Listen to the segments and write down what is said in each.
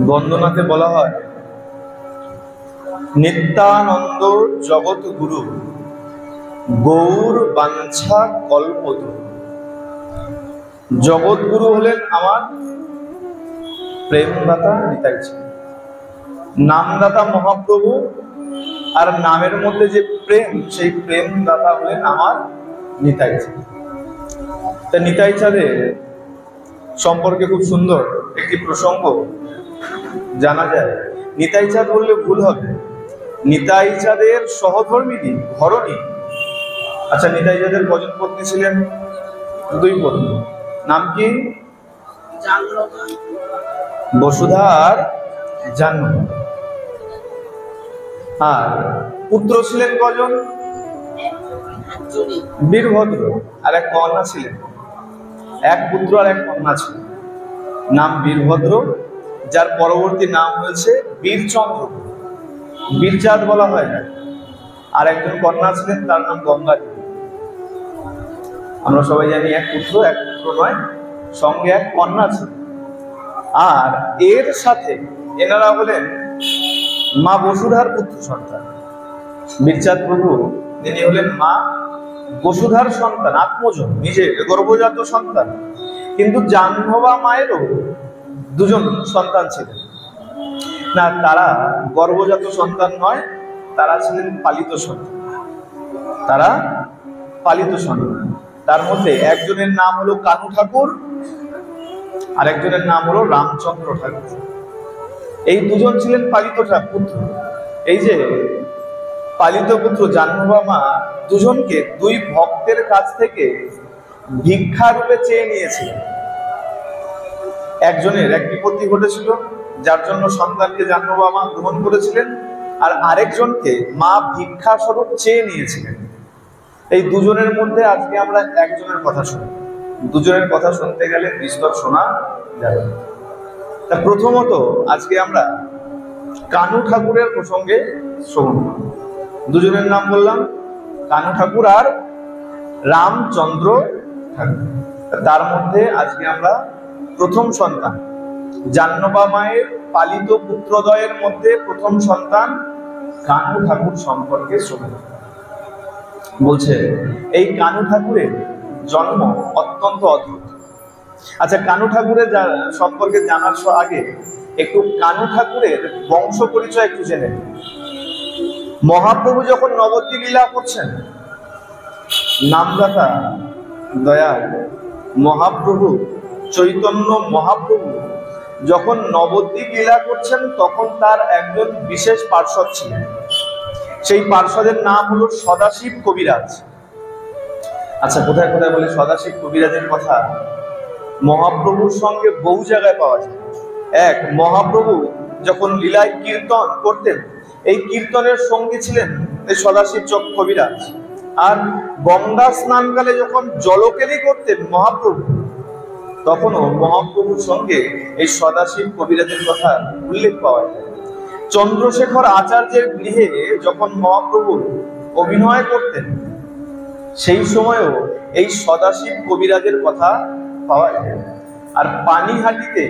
বন্দনাতে বলা হয়, নিত্যানন্দ জগৎ গুরু গৌর বাঞ্ছা কল্পতরু। জগৎগুরু হলেন আমার প্রেমদাতা নিতাই চাঁদ, নামদাতা মহাপ্রভু, আর নামের মধ্যে যে প্রেম, সেই প্রেমদাতা হলেন আমার নিতাই চাঁদ। তা নিতাই চাঁদের সম্পর্কে খুব সুন্দর একটি প্রসঙ্গ জানা যায়। নিতাই চাঁদ বললে ভুল হবে, নিতাই চাঁদের সহধর্মিনী ঘরণী। আচ্ছা, নিতাই চাঁদের কজন পত্নী ছিলেন? দুই পত্নী। নাম কি? বসুধা আর জাহ্নবী। আর পুত্র ছিলেন কজন? বীরভদ্র আর এক কন্যা ছিলেন। এক পুত্র আর এক কন্যা ছিল, নাম বীরভদ্র, যার পরবর্তী নাম হয়েছে বীরচন্দ্র, বীরচাঁদ বলা হয় না। আর একজন কন্যা ছিলেন, তার নাম গঙ্গা দেবী। আমরা সবাই জানি এক পুত্র নয়, সঙ্গে এক কন্যা ছিল। আর এর সাথে এনারা হলেন মা বসুধার পুত্র সন্তান। বীরচাঁদ প্রভু তিনি হলেন মা বসুধার সন্তান, আত্মজ, নিজের গর্ভজাত সন্তান। কিন্তু জাহ্নবা মায়েরও দুজন সন্তান ছিলেন না, তারা গর্ভজাত সন্তান নয়, তারা ছিলেন পালিত সন্তান। তারা পালিত সন্তান। তার মধ্যে একজনের নাম হলো কানু ঠাকুর আর একজনের নাম হলো রামচন্দ্র ঠাকুর। এই দুজন ছিলেন পালিত পুত্র। এই যে পালিত পুত্র জাহ্নবা মা দুজনকে দুই ভক্তের কাছ থেকে ভিক্ষা রূপে চেয়ে নিয়েছিলেন। একজনের এক বিপত্তি ঘটেছিল, যার জন্য সন্তানকে জাহ্নবা মা গ্রহণ করেছিলেন, আর আরেকজনকে মা ভিক্ষা স্বরূপ চেয়ে নিয়েছিলেন। এই দুজনের মধ্যে আজকে আমরা একজনের কথা শুনি। দুজনের কথা শুনতে গেলে বিস্তর শোনা যাবে। তা প্রথমত আজকে আমরা কানু ঠাকুরের প্রসঙ্গে শুনব। দুজনের নাম বললাম, কানু ঠাকুর আর রামচন্দ্র ঠাকুর। তার মধ্যে আজকে আমরা প্রথম সন্তান জাহ্নবা মায়ের পালিত পুত্রদ্বয়ের মধ্যে প্রথম সন্তান কানু ঠাকুর সম্পর্কে শুনব। বলছে এই কানু ঠাকুরের জন্ম অত্যন্ত অদ্ভুত। আচ্ছা, কানু ঠাকুরের সম্পর্কে জানার আগে একটু কানু ঠাকুরের বংশ পরিচয় একটু জেনে। মহাপ্রভু যখন নবদ্বীপ লীলা করছেন, নামদাতা দয়াল মহাপ্রভু চৈতন্য মহাপ্রভু যখন নবদ্বীপ লীলা করছেন, তখন তার একজন বিশেষ পার্ষদ ছিলেন। সেই পার্ষদের নাম হলো সদাশিব কবিরাজ। আচ্ছা, কোথায় কোথায় বলে সদাশিব কবিরাজের কথা মহাপ্রভুর সঙ্গে বহু জায়গায় পাওয়া যায়। এক, মহাপ্রভু যখন লীলায় কীর্তন করতেন, এই কীর্তনের সঙ্গী ছিলেন এই সদাশিব কবিরাজ। আর গঙ্গা স্নানকালে যখন জলকেলি করতেন মহাপ্রভু, তখনও মহাপ্রভুর সঙ্গে এই সদাশিব কবিরাজের কথা উল্লেখ পাওয়া যায়। চন্দ্রশেখর আচার্যের গৃহে যখন মহাপ্রভু অভিনয় করতেন, সেই সময়ও এই সদাশিব কবিরাজের কথা পাওয়া যায়। আর পানিহাটিতে,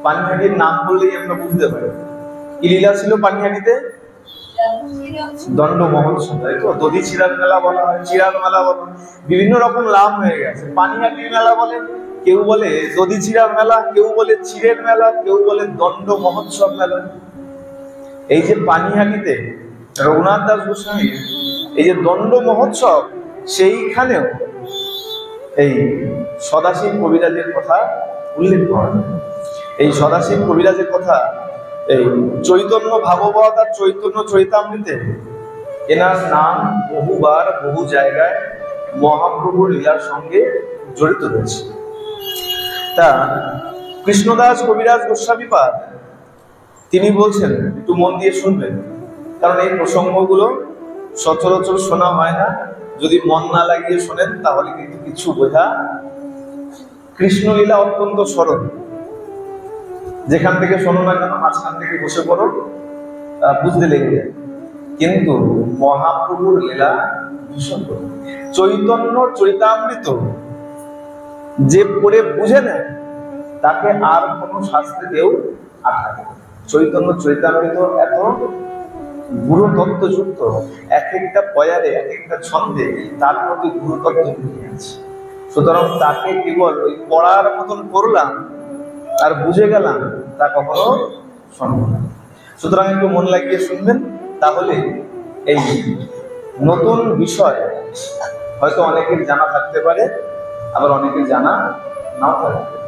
পানিহাটির নাম বললেই আমরা বুঝতে পারি কি লীলা ছিল পানিহাটিতে। দণ্ড মহোৎসব, তাই তো। দধি চিরার মেলা বলা হয়, চিরার মেলা বলা, বিভিন্ন রকম নাম হয়ে গেছে। পানিহাটির মেলা বলে, কেউ বলে দধি চিরার মেলা, কেউ বলে চিরের মেলা, কেউ বলে দণ্ড মহোৎসব মেলা। এই যে পানিহাটিতে রঘুনাথ দাস গোস্বামী এই যে দণ্ড মহোৎসব, সেইখানেও এই সদাশিব কবিরাজের কথা উল্লেখ করা হয়। এই সদাশিব কবিরাজের কথা এই চৈতন্য ভাগবত আর চৈতন্য চরিতামৃতে এনার নাম বহুবার বহু জায়গায় মহাপ্রভুর লীলার সঙ্গে জড়িত রয়েছে। তা কৃষ্ণদাস কবিরাজ গোস্বামীপাদ তিনি বলছেন, একটু মন দিয়ে শুনবেন, কারণ এই প্রসঙ্গগুলো সচরাচর শোনা হয় না। যদি মন না লাগিয়ে শোনেন তাহলে কিন্তু কিছু বোঝা। কৃষ্ণলীলা অত্যন্ত সরল, যেখান থেকে শোনো না কেন মাঝখান থেকে বসে পড়ো, বুঝতে লেগে যায়। কিন্তু মহাপ্রভুর লীলা ভীষণ। চৈতন্য চরিতামৃত যে পড়ে বুঝে নেয়, তাকে আর কোনো শাস্ত্রে কেউ 18। চৈতন্য চৈতামৃত এত গুরু তত্ত্বযুক্ত, এক একটা পয়ারে এক একটা ছন্দে তার মধ্যে গুরু তত্ত্ব লুকিয়ে আছে। সুতরাং তাকে কেবল ওই পড়ার মতন করলাম আর বুঝে গেলাম, তা কখনো সম্ভব না। সুতরাং একটু মন লাগিয়ে শুনবেন, তাহলে এই নতুন বিষয় হয়তো অনেকের জানা থাকতে পারে, আবার অনেকের জানা নাও থাকতে পারে।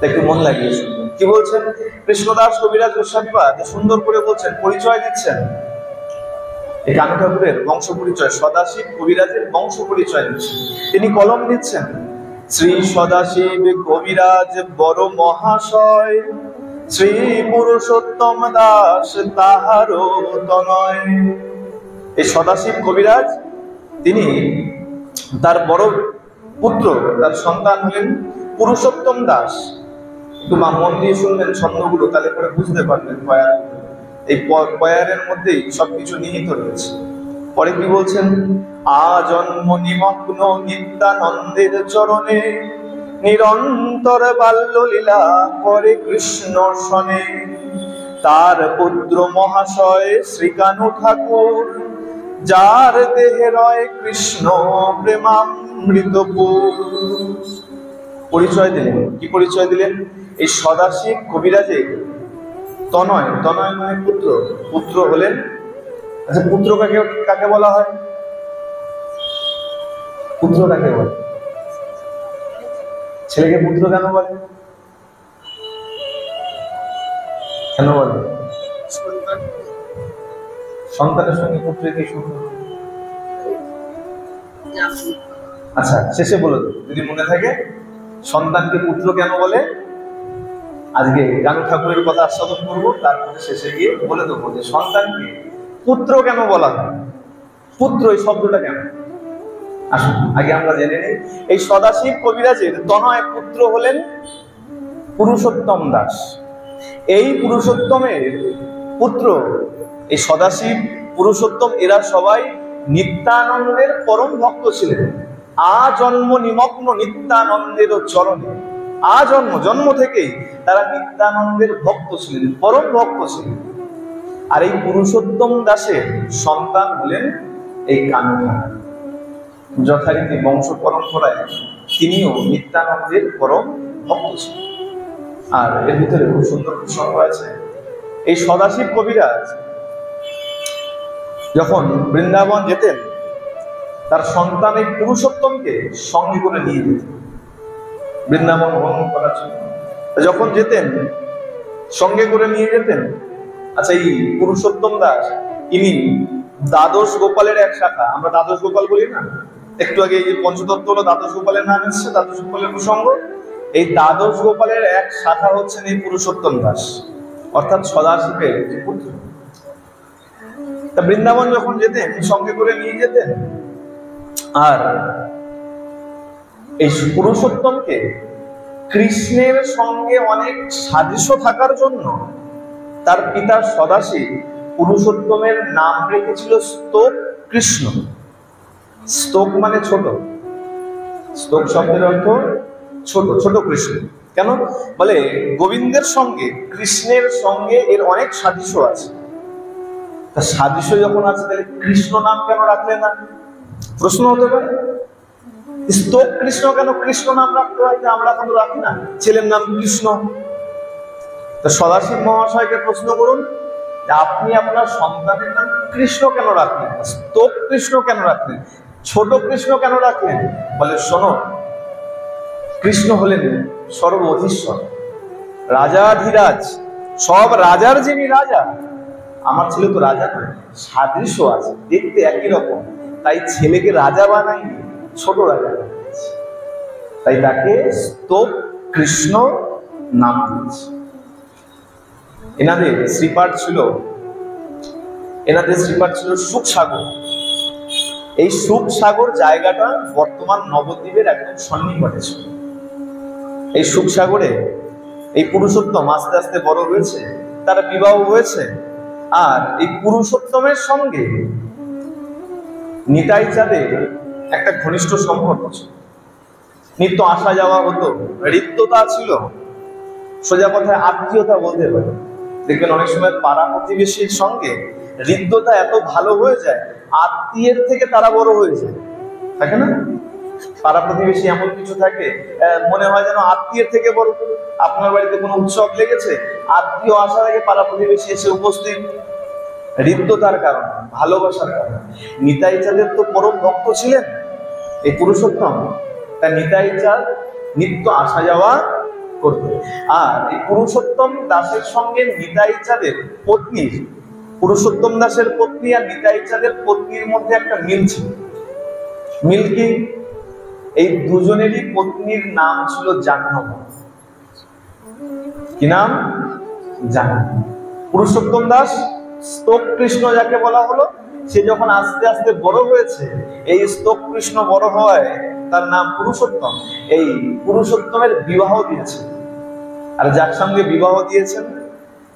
একটু মন লাগিয়ে শুনবেন কি বলছেন কৃষ্ণদাস কবিরাজ গোস্বামীপাদ, সুন্দর করে বলছেন, পরিচয় দিচ্ছেন এই কানু ঠাকুরের বংশ পরিচয়, সদাশিব কবিরাজের বংশ পরিচয় দিচ্ছেন। তিনি কলম দিচ্ছেন, শ্রী সদাশিব কবিরাজ বড় মহাশয়, শ্রী পুরুষোত্তম দাস তাহারও তনয়। এই সদাশিব কবিরাজ তিনি, তার বড় পুত্র, তার সন্তান হলেন পুরুষোত্তম দাস। একটু মন দিয়ে শুনবেন ছন্দগুলো, তাহলে পরে বুঝতে পারবেন পয়ার, এই পয়ারের মধ্যেই সবকিছু নিহিত রয়েছে। পরে কি বলছেন, আজন্ম নিমগ্ন নিত্যানন্দের চরণে, নিরন্তর বাল্য লীলা করে কৃষ্ণ সনে, তার পুত্র মহাশয় শ্রী কানু ঠাকুর, যার দেহে রয় কৃষ্ণ প্রেমামৃতপুর। পরিচয় দিলেন, কি পরিচয় দিলেন, এই সদাশিব কবিরাজে তনয়, তনয় মানে পুত্র, পুত্র হলেন। আচ্ছা, পুত্র কাকে কাকে বলা হয়? পুত্র কাকে বলে? ছেলেকে পুত্র কেন বলে? কেন বলে? সন্তানের সঙ্গে পুত্রের কি সম্পর্ক? আচ্ছা, শেষে বলে দেব যদি মনে থাকে, সন্তানকে পুত্র কেন বলে। আজকে কানু ঠাকুরের কথা আস্বাদন করবো, তারপরে শেষে গিয়ে বলে দেবো যে সন্তানকে পুত্র কেন বলা হয়, পুত্র এই শব্দটা কেন। আসুন আগে আমরা জেনে নিই, এই সদাশিব কবিরাজের তনয় পুত্র হলেন পুরুষোত্তম দাস। এই পুরুষোত্তমের পুত্র এই সদাশিব, পুরুষোত্তম, এরা সবাই নিত্যানন্দের পরম ভক্ত ছিলেন। আজন্ম নিমগ্ন নিত্যানন্দের চরণে, আজন্ম, জন্ম থেকেই তারা নিত্যানন্দের ভক্ত ছিলেন, পরম ভক্ত ছিলেন। আর এই পুরুষোত্তম দাসের সন্তান হলেন এই কানু ঠাকুর। যথারীতি বংশ পরম্পরায় তিনিও নিত্যানন্দের পরম ভক্ত ছিলেন। আর এর ভিতরে খুব সুন্দর প্রসঙ্গ আছে, এই সদাশিব কবিরাজ যখন বৃন্দাবন যেতেন, তার সন্তান এই পুরুষোত্তমকে সঙ্গে করে নিয়ে যেতেন বৃন্দাবন ভ্রমণ করার জন্য। যখন যেতেন সঙ্গে করে নিয়ে যেতেন। আচ্ছা, এই পুরুষোত্তম দাস ইনি দ্বাদশ গোপালের এক শাখা। আমরা দ্বাদশ গোপাল বলি না, একটু আগে এই যে পঞ্চতত্ত্ব হলো দ্বাদশ গোপালের নাম এসছে, দ্বাদশ গোপালের প্রসঙ্গ। এই দ্বাদশ গোপালের এক শাখা হচ্ছেন এই পুরুষোত্তম দাস, অর্থাৎ সদাশিবের পুত্র। তা বৃন্দাবন যখন যেতেন সঙ্গে করে নিয়ে যেতেন। আর এই পুরুষোত্তমকে কৃষ্ণের সঙ্গে অনেক সাদৃশ্য থাকার জন্য তার পিতা সদাশিব পুরুষোত্তমের নাম রেখেছিল স্তোক কৃষ্ণ। স্তোক মানে ছোট, স্তোক শব্দের অর্থ ছোট, ছোট কৃষ্ণ। কেন বলে, গোবিন্দের সঙ্গে কৃষ্ণের সঙ্গে এর অনেক সাদৃশ্য আছে। তা সাদৃশ্য যখন আছে, তাহলে কৃষ্ণ নাম কেন রাখলেন না? প্রশ্ন হতে পারে, স্তোক কৃষ্ণ কেন কৃষ্ণ নাম রাখতে হয়? আমরা কিন্তু রাখি না, ছেলের নাম কৃষ্ণ। তো সদাশিব মহাশয়কে প্রশ্ন করুন, আপনি আপনার সন্তানের নাম কৃষ্ণ কেন রাখলেন, স্তোক কৃষ্ণ কেন রাখলেন, ছোট কৃষ্ণ কেন রাখলেন? বলে, শোনো, কৃষ্ণ হলেন সর্বধীশ্বর, রাজাধিরাজ, সব রাজার যিনি রাজা। আমার ছেলে তো রাজা নয়, সাদৃশ্য আছে, দেখতে একই রকম, তাই ছেলেকে রাজা বানাইনি, ছোট রাজা বানিয়েছে। তাই তাকে স্তোক কৃষ্ণ নাম দিয়েছে। এনাদের শ্রীপাঠ ছিল, সুখসাগর। এই সুখসাগর জায়গাটা বর্তমান নবদ্বীপের একদম সন্নিকটে ছিল। এই সুখসাগরে এই পুরুষোত্তম আস্তে আস্তে বড় হয়েছে, তার বিবাহ হয়েছে। আর এই পুরুষোত্তমের সঙ্গে নিতাই চাঁদের একটা ঘনিষ্ঠ সম্পর্ক ছিল, নিত্য আসা যাওয়া হতো, হৃদ্যতা ছিল। সোজা কথায় আত্মীয়তা বলতে পারে। দেখবেন অনেক সময় পাড়া প্রতিবেশীর সঙ্গে হৃদ্যতা এত ভালো হয়ে যায়, আত্মীয়ের থেকে তারা বড় হয়ে যায়, থাকে না? পাড়া প্রতিবেশী এমন কিছু থাকে, মনে হয় যেন আত্মীয়ের থেকে বড়। আপনার বাড়িতে কোনো উৎসব লেগেছে, আত্মীয় আসার আগে পাড়া প্রতিবেশী এসে উপস্থিত, হৃদ্যতার কারণে, ভালোবাসার কারণে। নিতাই চাঁদের তো পরম ভক্ত ছিলেন এই পুরুষোত্তম, তা নিতাই চাঁদ নিত্য আসা যাওয়া করতেন। আর এই পুরুষোত্তম দাসের সঙ্গে নিতাই চাঁদের পত্নীর, পুরুষোত্তম দাসের পত্নী আর নিতাই চাঁদের পত্নীর মধ্যে একটা মিল ছিল। মিল কি? এই দুজনেরই পত্নীর নাম ছিল জাহ্নবী। কি নাম? জাহ্নবী। পুরুষোত্তম দাস স্তব কৃষ্ণ যাকে বলা হলো, সে যখন আস্তে আস্তে বড় হয়েছে, এই স্তব কৃষ্ণ বড় হয় তার নাম পুরুষোত্তম। এই পুরুষোত্তমের বিবাহ দিয়েছে, আর যার সঙ্গে বিবাহ দিয়েছেন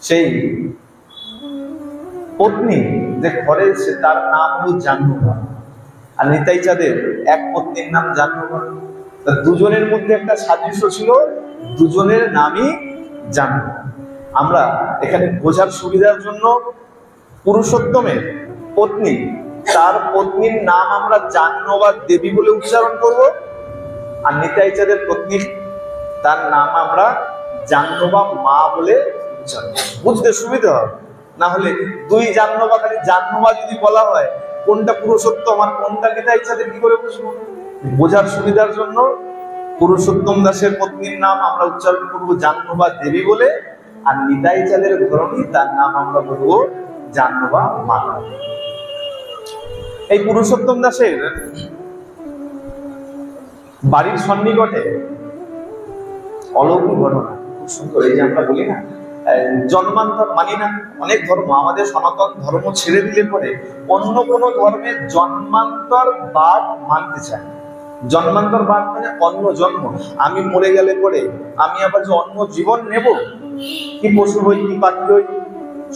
সেই পত্নী যে ঘরে এসে তার নাম হলো জাহ্নবী। আর নিতাই চাঁদের এক পত্নীর নাম জাহ্নবী। দুজনের মধ্যে একটা সাদৃশ্য ছিল, দুজনের নামই জাহ্নবী। আমরা এখানে বোঝার সুবিধার জন্য পুরুষোত্তমের পত্নী, তার পত্নীর নাম আমরা জাহ্নবী দেবী বলে উচ্চারণ করব, আর নিতাই চাঁদের পত্নী তার নাম আমরা জাহ্নবী মা বলে উচ্চারণ করব, বুঝতে সুবিধা হবে। না হলে দুই জাহ্নবী, খালি জাহ্নবী যদি বলা হয় কোনটা পুরুষোত্তম আর কোনটা নিতাই চাঁদের কি করে বুঝবো? বোঝার সুবিধার জন্য পুরুষোত্তম দাসের পত্নীর নাম আমরা উচ্চারণ করব জাহ্নবী দেবী বলে, আর নিতাই চাঁদের ঘরণী তার নাম আমরা বলবো জাহ্নবী মা। এই পুরুষোত্তম দাসের বাড়ির সন্নিকটে অলৌকিক ঘটনা, খুব সুন্দর। এই যে আমরা বলি না জন্মান্তর মানি না, অনেক ধর্ম আমাদের সনাতন ধর্ম ছেড়ে দিলে পরে অন্য কোনো ধর্মের জন্মান্তর বাদ মানতে চায়। জন্মান্তর বাদ মানে অন্য জন্ম। আমি মরে গেলে পরে আমি আবার যে অন্য জীবন নেব, কি পশু হই, কি পাখি হই,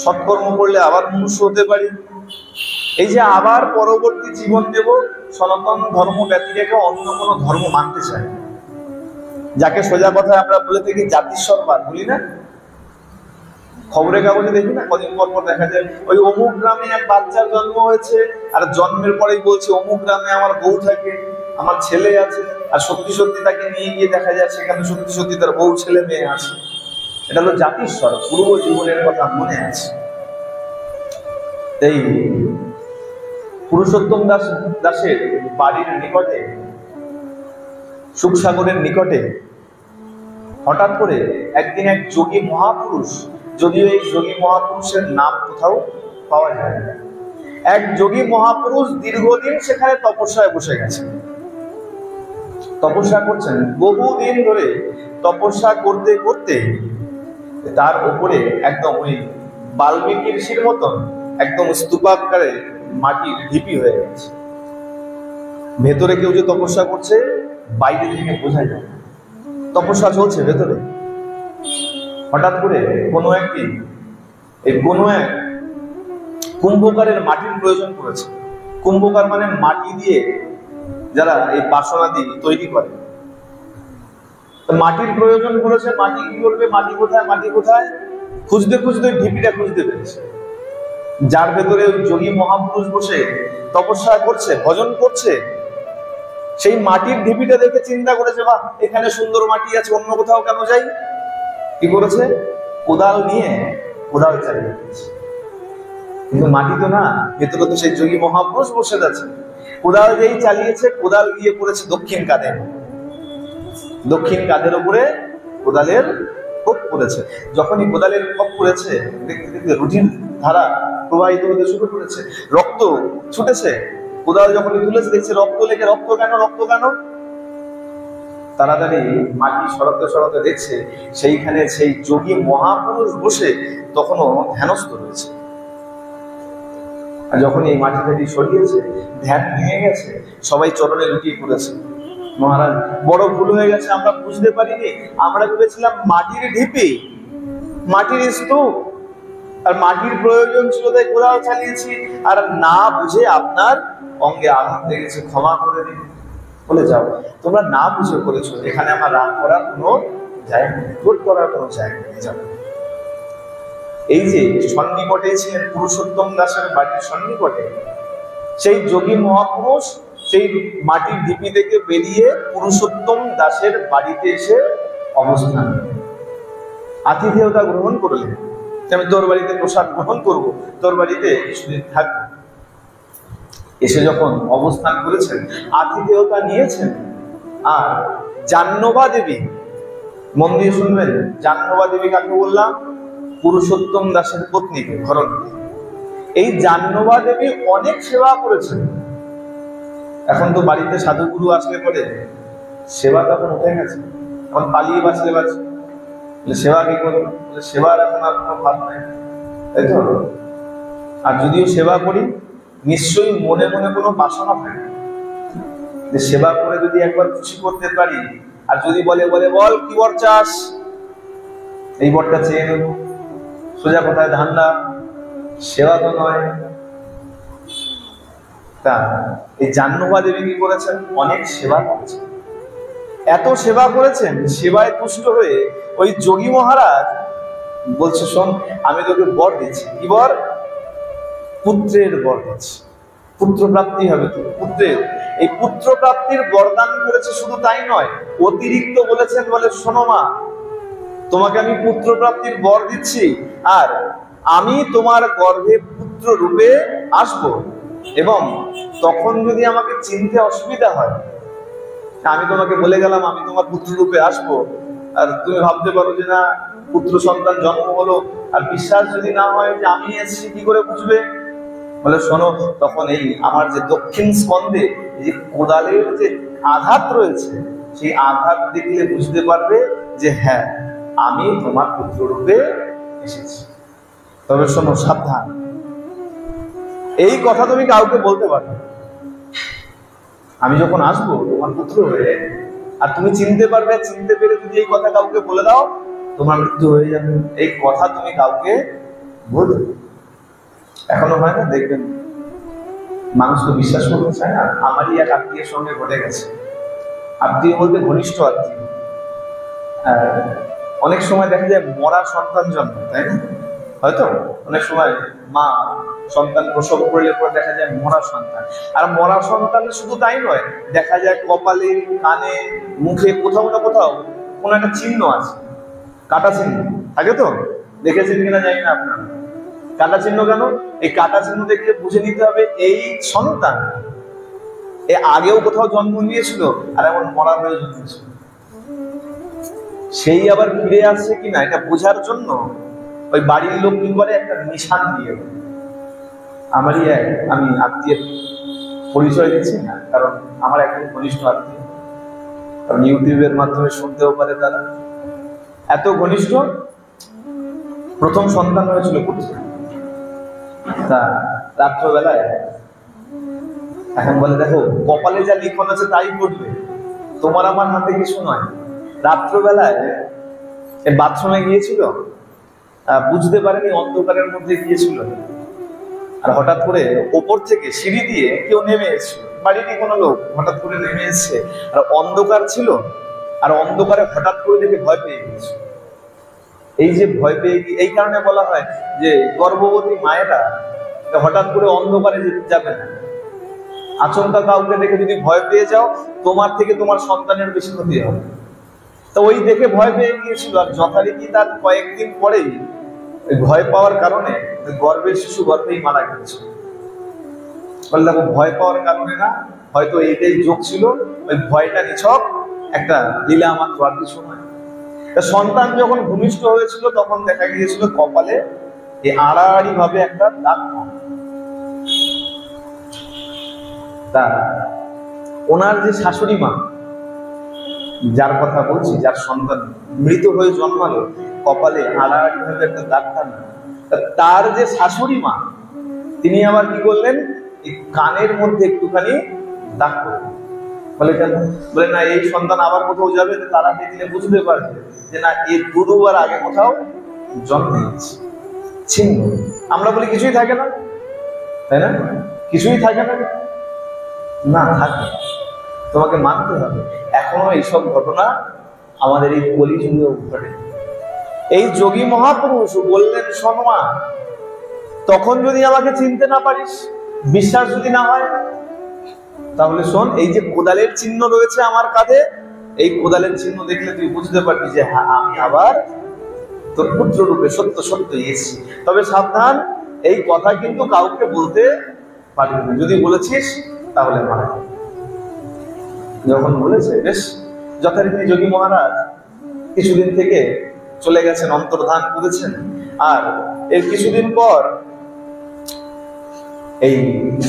সৎকর্ম করলে আবার মনুষ্য হতে পারি, এই যে আবার পরবর্তী জীবন নেব, সনাতন ধর্ম ব্যতী রেখে অন্য কোনো ধর্ম মানতে চায়। যাকে সোজা কথায় আমরা বলে থাকি জাতিস্বরবাদ, বলি না? খবরের কাগজে দেখি না, কদিন পর পর দেখা যায় ওই অমুক গ্রামে এক বাচ্চার জন্ম হয়েছে, আর জন্মের পরেই বলছে অমুক গ্রামে আমার বউ থাকে, আমার ছেলে আছে, আর সত্যি সত্যি তাকে নিয়ে গিয়ে দেখা যায় সেখানে সত্যি সত্যি তার বউ ছেলে মেয়ে আছে। এটা হলো জাতিস্বর, পূর্ব জীবনের কথা মনে আছে। এই পুরুষোত্তম দাসের বাড়ির নিকটে, সুখসাগরের নিকটে হঠাৎ করে একদিন এক যোগী মহাপুরুষ, যদিও এই যোগী মহাপুরুষের নাম কোথাও পাওয়া যায় না, এক যোগী মহাপুরুষ দীর্ঘদিন সেখানে তপস্যায় বসে গেছেন, তপস্যা করছেন বহুদিন ধরে। তপস্যা করতে করতে তার উপরে একদম ওই বাল্মীকি ঋষির মতন একদম স্তূপাকারে মাটির ঢিপি হয়ে গেছে। ভেতরে কেউ যে তপস্যা করছে বাইরে থেকে বোঝা যায়, তপস্যা চলছে ভেতরে। হঠাৎ করে কোনো একদিন এই কোনো এক কুম্ভকারের মাটির প্রয়োজন পড়েছে। কুম্ভকার মানে মাটি দিয়ে যারা এই বাসনাদি তৈরি করে, মাটির প্রয়োজন পড়েছে। মাটি কি করবে, মাটি কোথায়, মাটি কোথায় খুঁজতে খুঁজতে ঢিপিটা খুঁজতে পেরেছে, যার ভেতরে ওই যোগী মহাপুরুষ বসে তপস্যা করছে, ভজন করছে। সেই মাটির ঢিপিটা দেখে চিন্তা করেছে, বাহ, এখানে সুন্দর মাটি আছে, অন্য কোথাও কেন যাই? কি করেছে, কোদাল নিয়ে কোদাল চালিয়ে দিয়েছে। কিন্তু মাটি তো না, ভেতরে তো সেই যোগী মহাপুরুষ বসে আছে। কোদাল যেই চালিয়েছে, কোদাল গিয়ে পড়েছে দক্ষিণ কাঁধে, দক্ষিণ কাঁধের উপরে কোদালের কোপ পড়েছে। যখনই কোদালের কোপ পড়েছে, দেখতে দেখতে রুটিন ধারা প্রবাহিত হতে শুরু করেছে, রক্ত ছুটেছে। কোদাল যখনই তুলেছে দেখছে রক্ত লেগে, রক্ত কেন, রক্ত কেন? তাড়াতাড়ি মাটি সরাতে সরাতে দেখছে সেইখানে সেই যোগী মহাপুরুষ বসে তখনও ধ্যানস্থ রয়েছে। আর যখন এই মাটি টাটি সরিয়েছে, ধ্যান ভেঙে গেছে, সবাই চরণে লুটিয়ে পড়েছে। মহারাজ, বড় ভুল হয়ে গেছে, আমরা বুঝতে পারিনি, আমরা ভেবেছিলাম মাটির ঢিপি, মাটির স্তূপ, আর মাটির প্রয়োজন ছিল তাই কোদাল চালিয়েছি, আর না বুঝে আপনার অঙ্গে আঘাত লেগেছে, ক্ষমা করে দিন। বলে যাও, তোমরা না বুঝে করেছো, এখানে আমার রাগ করার কোনো জায়গা নেই, ভোট করার কোনো জায়গা নেই। যাবে এই যে সন্নিকটে ছিলেন পুরুষোত্তম দাসের বাড়ির সন্নিকটে, সেই যোগী মহাপুরুষ সেই মাটির ঢিপি থেকে বেরিয়ে পুরুষোত্তম দাসের বাড়িতে এসে অবস্থান, আতিথেয়তা গ্রহণ করলেন। আমি তোর বাড়িতে প্রসাদ গ্রহণ করব, তোর বাড়িতে কিছুদিন থাকবো। এসে যখন অবস্থান করেছেন, আতিথেয়তা নিয়েছেন, আর জাহ্নবা দেবী, মন দিয়ে শুনবেন, জাহ্নবা দেবী কাকে বললাম? পুরুষোত্তম দাসের পত্নীকে, ঘরণ। এই জাহ্নবা দেবী অনেক সেবা করেছেন। এখন তো বাড়িতে সাধুগুরু আসলে পরে সেবা তখন উঠে গেছে, এখন পালিয়ে বাঁচলে বাঁচে, সেবা কি করবো? সেবার এখন আর কোনো ভাব নাই, তাই তো? আর যদিও সেবা করি, নিশ্চয়ই মনে মনে কোনো বাসনা থাকে যে সেবা করে যদি একবার খুশি করতে পারি, আর যদি বলে বল কি বর চাস, এই বরটা চেয়ে নেব, সোজা কথায় ধান্দা, সেবা তো নয়। তা এই জাহ্নবা দেবী কি করেছেন? অনেক সেবা করেছেন। এত সেবা করেছেন, সেবায় তুষ্ট হয়ে ওই যোগী মহারাজ বলছে, শোন, আমি তোকে বর দিচ্ছি। কি বর? পুত্রের বর দিচ্ছি, পুত্র প্রাপ্তি হবে তোর, পুত্রের। এই পুত্র প্রাপ্তির বরদান করেছে, শুধু তাই নয়, অতিরিক্ত বলেছেন, বলে শোনো মা, তোমাকে আমি পুত্র প্রাপ্তির বর দিচ্ছি, আর আমি তোমার গর্ভে পুত্র রূপে আসব, এবং তখন যদি আমাকে চিনতে অসুবিধা হয়, আমি তোমাকে বলে গেলাম আমি তোমার পুত্র রূপে আসবো, আর তুমি ভাবতে পারো যে না, পুত্র সন্তান জন্ম হলো, আর বিশ্বাস যদি না হয় যে আমি এসেছি, কি করে বুঝবে? বলে শোনো, তখন এই আমার যে দক্ষিণ স্কন্ধে যে কোদালের যে আঘাত রয়েছে, সেই আঘাত দেখলে বুঝতে পারবে যে হ্যাঁ, আমি তোমার পুত্র রূপে এসেছি। তবে শোনো, সাবধান, এই কথা তুমি কাউকে বলতে পারবে। আমি যখন আসবো তোমার পুত্র হয়ে, আর তুমি চিনতে পারবে, চিনতে পেরে যদি এই কথা কাউকে বলে দাও, তোমার মৃত্যু হয়ে যাবে। এই কথা তুমি কাউকে বলবে। এখনো হয় না, দেখবেন, মানুষ তো বিশ্বাস করতে চায় না। আমারই এক আত্মীয়ের সঙ্গে ঘটে গেছে। আত্মীয় বলতে ঘনিষ্ঠ আত্মীয়। অনেক সময় দেখা যায় মরা সন্তান জন্ম, তাই না? হয়তো অনেক সময় মা সন্তান প্রসব করলে পরে দেখা যায় মরা সন্তান। আর মরা সন্তানের শুধু তাই নয়, দেখা যায় কপালে, কানে, মুখে কোথাও না কোথাও কোনো একটা চিহ্ন আছে, কাটা চিহ্ন থাকে। তো দেখেছেন কিনা জানি না আপনারা, কাটা চিহ্ন কেন? এই কাটা চিহ্ন দেখে বুঝে নিতে হবে এই সন্তান এ আগেও কোথাও জন্ম নিয়েছিল, আর এমন মরা হয়ে জন্মেছিল। সেই আবার ফিরে আসছে কিনা এটা বোঝার জন্য ওই বাড়ির লোক কি করে, একটা নিশান দিয়ে। আমারই এক, আমি আত্মীয়ের পরিচয় দিচ্ছি না, কারণ আমার একজন ঘনিষ্ঠ আত্মীয়, কারণ ইউটিউবের মাধ্যমে শুনতেও পারে তারা। এত ঘনিষ্ঠ, প্রথম সন্তান হয়েছিল পুত্র। তা রাত্রবেলায় এখন বলে, দেখো, কপালে যা লিখন আছে তাই ঘটবে, তোমার আমার হাতে কিছু নয়। রাত্রবেলায় বাথরুমে গিয়েছিল, বুঝতে পারেনি, অন্ধকারের মধ্যে গিয়েছিল, আর হঠাৎ করে ওপর থেকে সিঁড়ি দিয়ে কেউ নেমে এসেছিল, বাড়িতে কোনো লোক হঠাৎ করে নেমে এসছে, আর অন্ধকার ছিল, আর অন্ধকারে হঠাৎ করে দেখে ভয় পেয়ে গেছে। এই যে ভয় পেয়ে গিয়ে, এই কারণে বলা হয় যে গর্ভবতী মায়েরা হঠাৎ করে অন্ধকারে যাবে না। আচমকা কাউকে দেখে যদি ভয় পেয়ে যাও, তোমার থেকে তোমার সন্তানের বেশি ক্ষতি হবে। তো ওই দেখে ভয় পেয়ে গিয়েছিল, আর যথারীতি তার কয়েকদিন পরেই ভয় পাওয়ার কারণে গর্ভের শিশু গর্ভেই মারা গেছে। বলে দেখো, ভয় পাওয়ার কারণে না, হয়তো এইটাই যোগ ছিল, ওই ভয়টা নিছক একটা লীলা মাত্র, আর কিছু নয়। সন্তান যখন ভূমিষ্ঠ হয়েছিল, তখন দেখা গিয়েছিল কপালে এই আড়াআড়ি ভাবে একটা দাগ। তা ওনার যে শাশুড়ি মা, যার কথা বলছি, যার সন্তান মৃত হয়ে জন্মালো, কপালে আড়াআড়ি ভাবে একটা দাগ টানা, তার যে শাশুড়ি মা, তিনি আবার কি করলেন, এই কানের মধ্যে একটুখানি দাগ করলেন। বলে কেন? বলে না, এই সন্তান আবার কোথাও যাবে, তারা দেখলে বুঝতে পারবে যে না, এই দুবার আগে কোথাও জন্ম নিয়েছে। চিহ্ন। আমরা বলি কিছুই থাকে না, তাই না? কিছুই থাকে না, না থাকে, তোমাকে মানতে হবে। এখনো এইসব ঘটনা আমাদের এই কলিযুগেও ঘটে। এই যোগী মহাপুরুষ বললেন, শোনো মা, তখন যদি আমাকে চিনতে না পারিস, বিশ্বাস যদি না হয়, তাহলে শোন, এই যে কোদালের চিহ্ন রয়েছে আমার কাঁধে, এই কোদালের চিহ্ন দেখলে তুই বুঝতে পারবি যে হ্যাঁ, আমি আবার তোর পুত্র রূপে সত্য সত্য এসেছি। তবে সাবধান, এই কথা কিন্তু কাউকে বলতে পারবি না, যদি বলেছিস তাহলে মারা যাবে। যখন বলেছে, বেশ, যথারীতি যোগী মহারাজ কিছুদিন থেকে চলে গেছেন, অন্তর্ধান করেছেন। আর এর কিছুদিন পর এই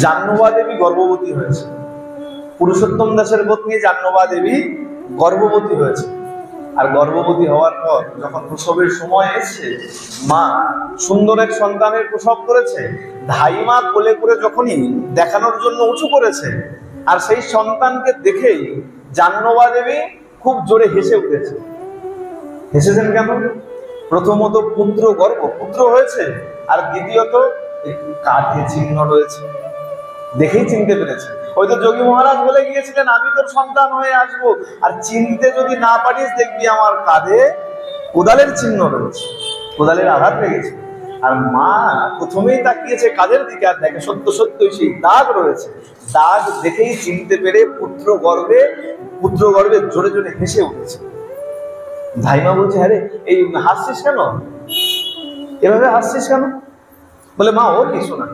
জাহ্নবা দেবী গর্ভবতী হয়েছে। পুরুষোত্তম দাসের পত্নী জাহ্নবা দেবী গর্ভবতী হয়েছে। আর গর্ভবতী হওয়ার পর যখন প্রসবের সময় এসেছে, মা সুন্দর এক সন্তানের প্রসব করেছে। ধাইমা কোলে করে যখনই দেখানোর জন্য উঁচু করেছে, আর সেই সন্তানকে দেখেই জাহ্নবা দেবী খুব জোরে হেসে উঠেছে। হেসেছেন কেন? প্রথমত পুত্র গর্ভ, পুত্র হয়েছে, আর দ্বিতীয়ত কাঁধে চিহ্ন রয়েছে, দেখেই চিনতে পেরেছে। হয়তো যোগী মহারাজ বলে গিয়েছিলেন, আমি তোর সন্তান হয়ে আসবো, আর চিনতে যদি না পারিস দেখবি আমার কাঁধে কোদালের চিহ্ন রয়েছে, কোদালের আঘাত লেগেছে। আর মা প্রথমেই তাকিয়েছে কাঁধের দিকে, আর দেখে সত্য সত্যই সেই দাগ রয়েছে। দাগ দেখেই চিনতে পেরে পুত্র গর্ভে জোরে জোরে হেসে উঠেছে। ধাইমা বলছে, হ্যাঁ রে, এই হাসছিস কেন, এভাবে হাসছিস কেন? বলে, মা ও কিছু না,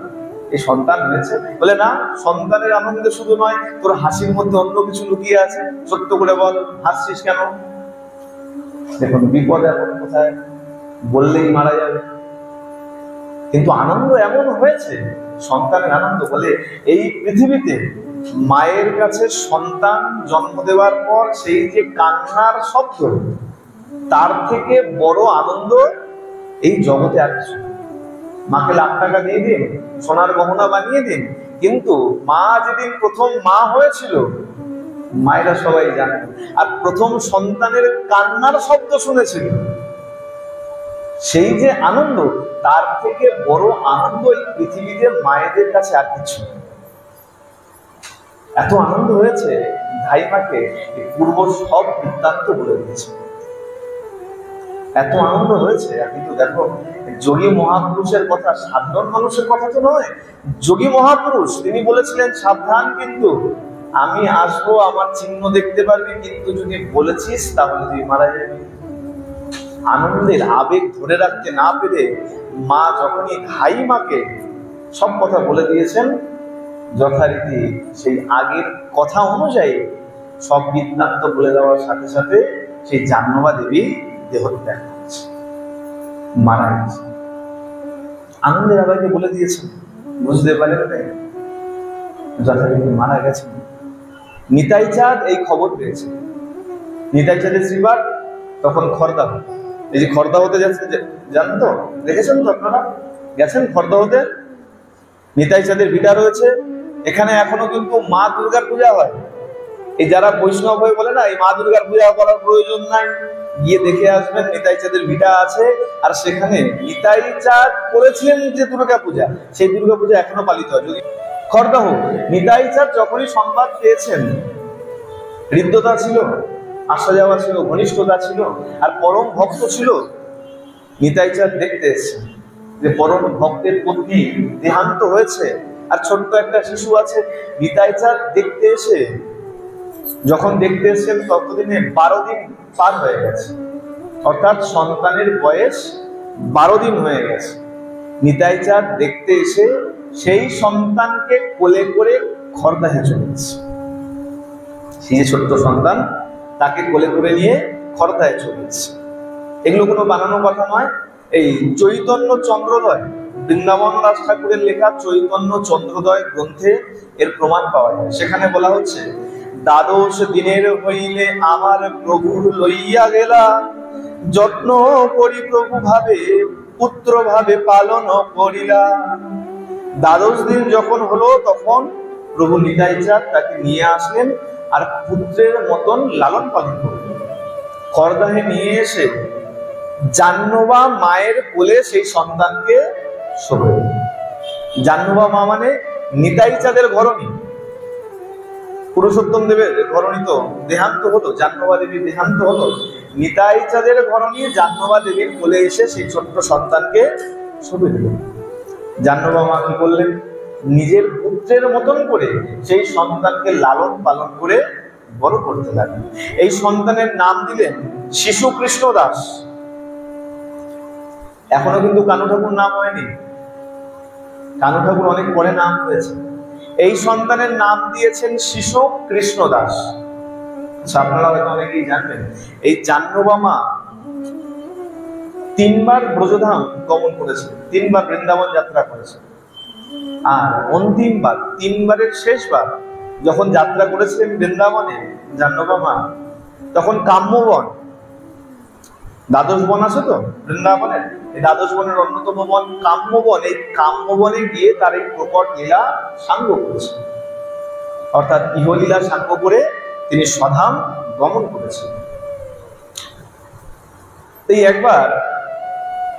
এই সন্তান হয়েছে। বলে, না, সন্তানের আনন্দে শুধু নয়, তোর হাসির মধ্যে অন্য কিছু লুকিয়ে আছে, সত্য করে বল, হাসছিস কেন? দেখুন, বিপদ এখন কোথায়, বললেই মারা যাবে, কিন্তু আনন্দ এমন হয়েছে, সন্তানের আনন্দ। বলে, এই পৃথিবীতে মায়ের কাছে সন্তান জন্ম দেওয়ার পর সেই যে কান্নার শব্দ, তার থেকে বড় আনন্দ এই জগতে আর কিছু। মাকে লাখ টাকা দিয়ে দিন, সোনার গহনা বানিয়ে দিন, কিন্তু মা যেদিন প্রথম মা হয়েছিল, মায়েরা সবাই জানে, আর প্রথম সন্তানের কান্নার শব্দ শুনেছিল, সেই যে আনন্দ, তার থেকে বড় আনন্দ এই পৃথিবীতে মায়েদের কাছে আর কিছু। এত আনন্দ হয়েছে, ধাইমাকে পূর্ব সব বৃত্তান্ত বলে দিয়েছে, এত আনন্দ হয়েছে। কিন্তু দেখো, যোগী মহাপুরুষের কথা সাধারণ মানুষের কথা তো নয়। যোগী মহাপুরুষ তিনি বলেছিলেন, সাবধান, কিন্তু আমি আসবো, আমার চিহ্ন দেখতে পারবি, কিন্তু যদি বলেছিস তাহলে তুই মারা যাবি। আনন্দের আবেগ ধরে রাখতে না পেরে মা যখনই ধাইমাকে সব কথা বলে দিয়েছেন, যথারীতি সেই আগের কথা অনুযায়ী সব বৃত্তান্ত বলে দেওয়ার সাথে সাথে সেই জাহ্নবা দেবী দেহত্যাগ করেছে, মারা গেছে। আনন্দের আবেগে বলে দিয়েছেন, বুঝতে পারেন তাই, যথারীতি মারা গেছেন। নিতাই চাঁদ এই খবর পেয়েছে। নিতাই চাঁদের শ্রীপাঠ তখন খর্দা হতে, এই যে খর্দা হতে যাচ্ছে, জানেন তো, দেখেছেন তো আপনারা, গেছেন খর্দা হতে, নিতাই চাঁদের ভিটা রয়েছে। এখানে এখনো কিন্তু মা দুর্গার পূজা হয়। এই যারা বৈষ্ণব হয়ে বলে না, এই মা দুর্গার পূজা করার প্রয়োজন নাই, গিয়ে দেখে আসবেন, নিতাই চাঁদের ভিটা আছে। আর সেখানে নিতাই চাঁদ করেছিলেন যে দুর্গা পূজা, সেই দুর্গা পূজা এখনো পালিত হয়। যদি খর্দাহ, নিতাই চাঁদ যখনই সংবাদ পেয়েছেন, হৃদ্যতা ছিল, আসা যাওয়া ছিল, ঘনিষ্ঠতা ছিল, আর পরম ভক্ত ছিল। নিতাই চাঁদ দেখতে এসেছেন যে পরম ভক্তের পত্নী দেহান্ত হয়েছে, আর ছোট্ট একটা শিশু আছে। নিতাই চাঁদ দেখতে এসে, যখন দেখতে এসেছেন, ততদিনে 12 দিন পার হয়ে গেছে, অর্থাৎ সন্তানের বয়স 12 দিন হয়ে গেছে। নিতাই চাঁদ দেখতে এসে সেই সন্তানকে কোলে করে খর্দাহে চলে গেছে। সেই যে ছোট্ট সন্তান, তাকে কোলে করে নিয়ে খর্দাহে চলে গেছে। এগুলো কোনো বানানো কথা নয়। এই চৈতন্য চন্দ্রোদয়, বৃন্দাবন দাস ঠাকুরের লেখা চৈতন্য চন্দ্রোদয় গ্রন্থে এর প্রমাণ পাওয়া যায়। সেখানে বলা হচ্ছে, দ্বাদশ দিনের হইলে আমার প্রভুর লইয়া গেলা, যত্ন করি প্রভু ভাবে, পুত্র ভাবে পালন করিলা। দ্বাদশ দিন যখন হলো, তখন প্রভু নিতাই চাঁদ তাকে নিয়ে আসলেন, আর পুত্রের মতন লালন পালন করলেন। খর্দাহে নিয়ে এসে জাহ্নবা মায়ের কোলে সেই সন্তানকে শোবেন। জাহ্নবা মা মানে নিতাই চাঁদের ঘরণী, পুরুষোত্তম দেবের ঘরণী তো দেহান্ত হলো, জাহ্নবা দেবীর দেহান্ত হলো। নিতাই চাঁদের ঘর নিয়ে জাহ্নবা দেবীর কোলে এসে সেই ছোট্ট সন্তানকে ছবি দিলেন। জাহ্নবা মা কি করলেন? নিজের পুত্রের মতন করে সেই সন্তানকে লালন পালন করে বড় করতে লাগলেন। এই সন্তানের নাম দিলেন শিশু কৃষ্ণ দাস। এখনো কিন্তু কানু ঠাকুর নাম হয়নি, কানু ঠাকুর অনেক পরে নাম হয়েছে। এই সন্তানের নাম দিয়েছেন শিশু কৃষ্ণ দাস। আপনারা হয়তো অনেকেই জানবেন, এই জাহ্নবা মা 3 বার ব্রজধাম গমন করেছে, 3 বার বৃন্দাবন যাত্রা করেছে। আর অন্তিমবার 3 বারের শেষবার যখন যাত্রা করেছিলেন বৃন্দাবনে জাহ্নবা মা, তখন কাম্যবন, দ্বাদশ বন আছে তো বৃন্দাবনের, এই দ্বাদশ বনের অন্যতম বন কাম্যবন। এই কাম্যবনে গিয়ে তার এই প্রকট লীলা সাঙ্গ করেছে, অর্থাৎ ইহলীলা সাঙ্গ করে তিনি স্বধাম গমন করেছেন। এই একবার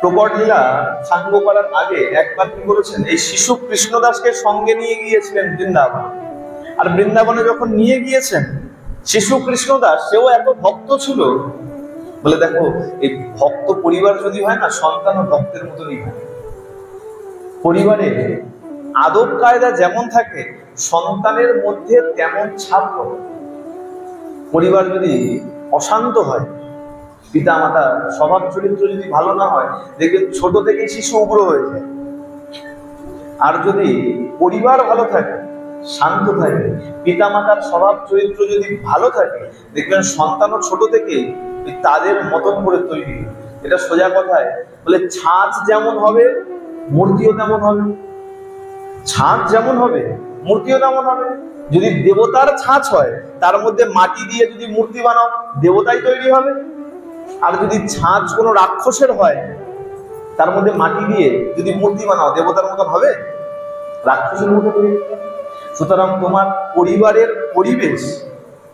প্রকট লীলা সাঙ্গ করার আগে একবার কি করেছেন, এই শিশু কৃষ্ণদাসকে সঙ্গে নিয়ে গিয়েছিলেন বৃন্দাবন। আর বৃন্দাবনে যখন নিয়ে গিয়েছেন শিশু কৃষ্ণদাস, সেও এত ভক্ত ছিল, বলে দেখো এই ভক্ত পরিবার যদি হয় না, সন্তান ও ভক্তের মতনই হয়। পরিবারে আদব কায়দা যেমন থাকে, সন্তানের মধ্যে তেমন ছাপ পড়ে। পরিবার যদি অশান্ত হয়, পিতা মাতা স্বভাব চরিত্র যদি ভালো না হয়, দেখবেন ছোট থেকে শিশু উগ্র হয়ে যায়। আর যদি পরিবার ভালো থাকে, শান্ত থাকে, পিতা মাতার স্বভাব চরিত্র যদি ভালো থাকে, দেখবেন সন্তানও ছোট থেকে তাদের মতন করে তৈরি। এটা সোজা কথায় বলে, ছাঁচ যেমন হবে মূর্তিও তেমন হবে। ছাঁচ যেমন হবে মূর্তিও তেমন হবে। যদি দেবতার ছাঁচ হয়, তার মধ্যে মাটি দিয়ে যদি মূর্তি বানাও, দেবতাই তৈরি হবে। আর যদি ছাঁচ কোনো রাক্ষসের হয়, তার মধ্যে মাটি দিয়ে যদি মূর্তি বানাও, দেবতার মতন হবে? রাক্ষসের মতো তৈরি। সুতরাং তোমার পরিবারের পরিবেশ,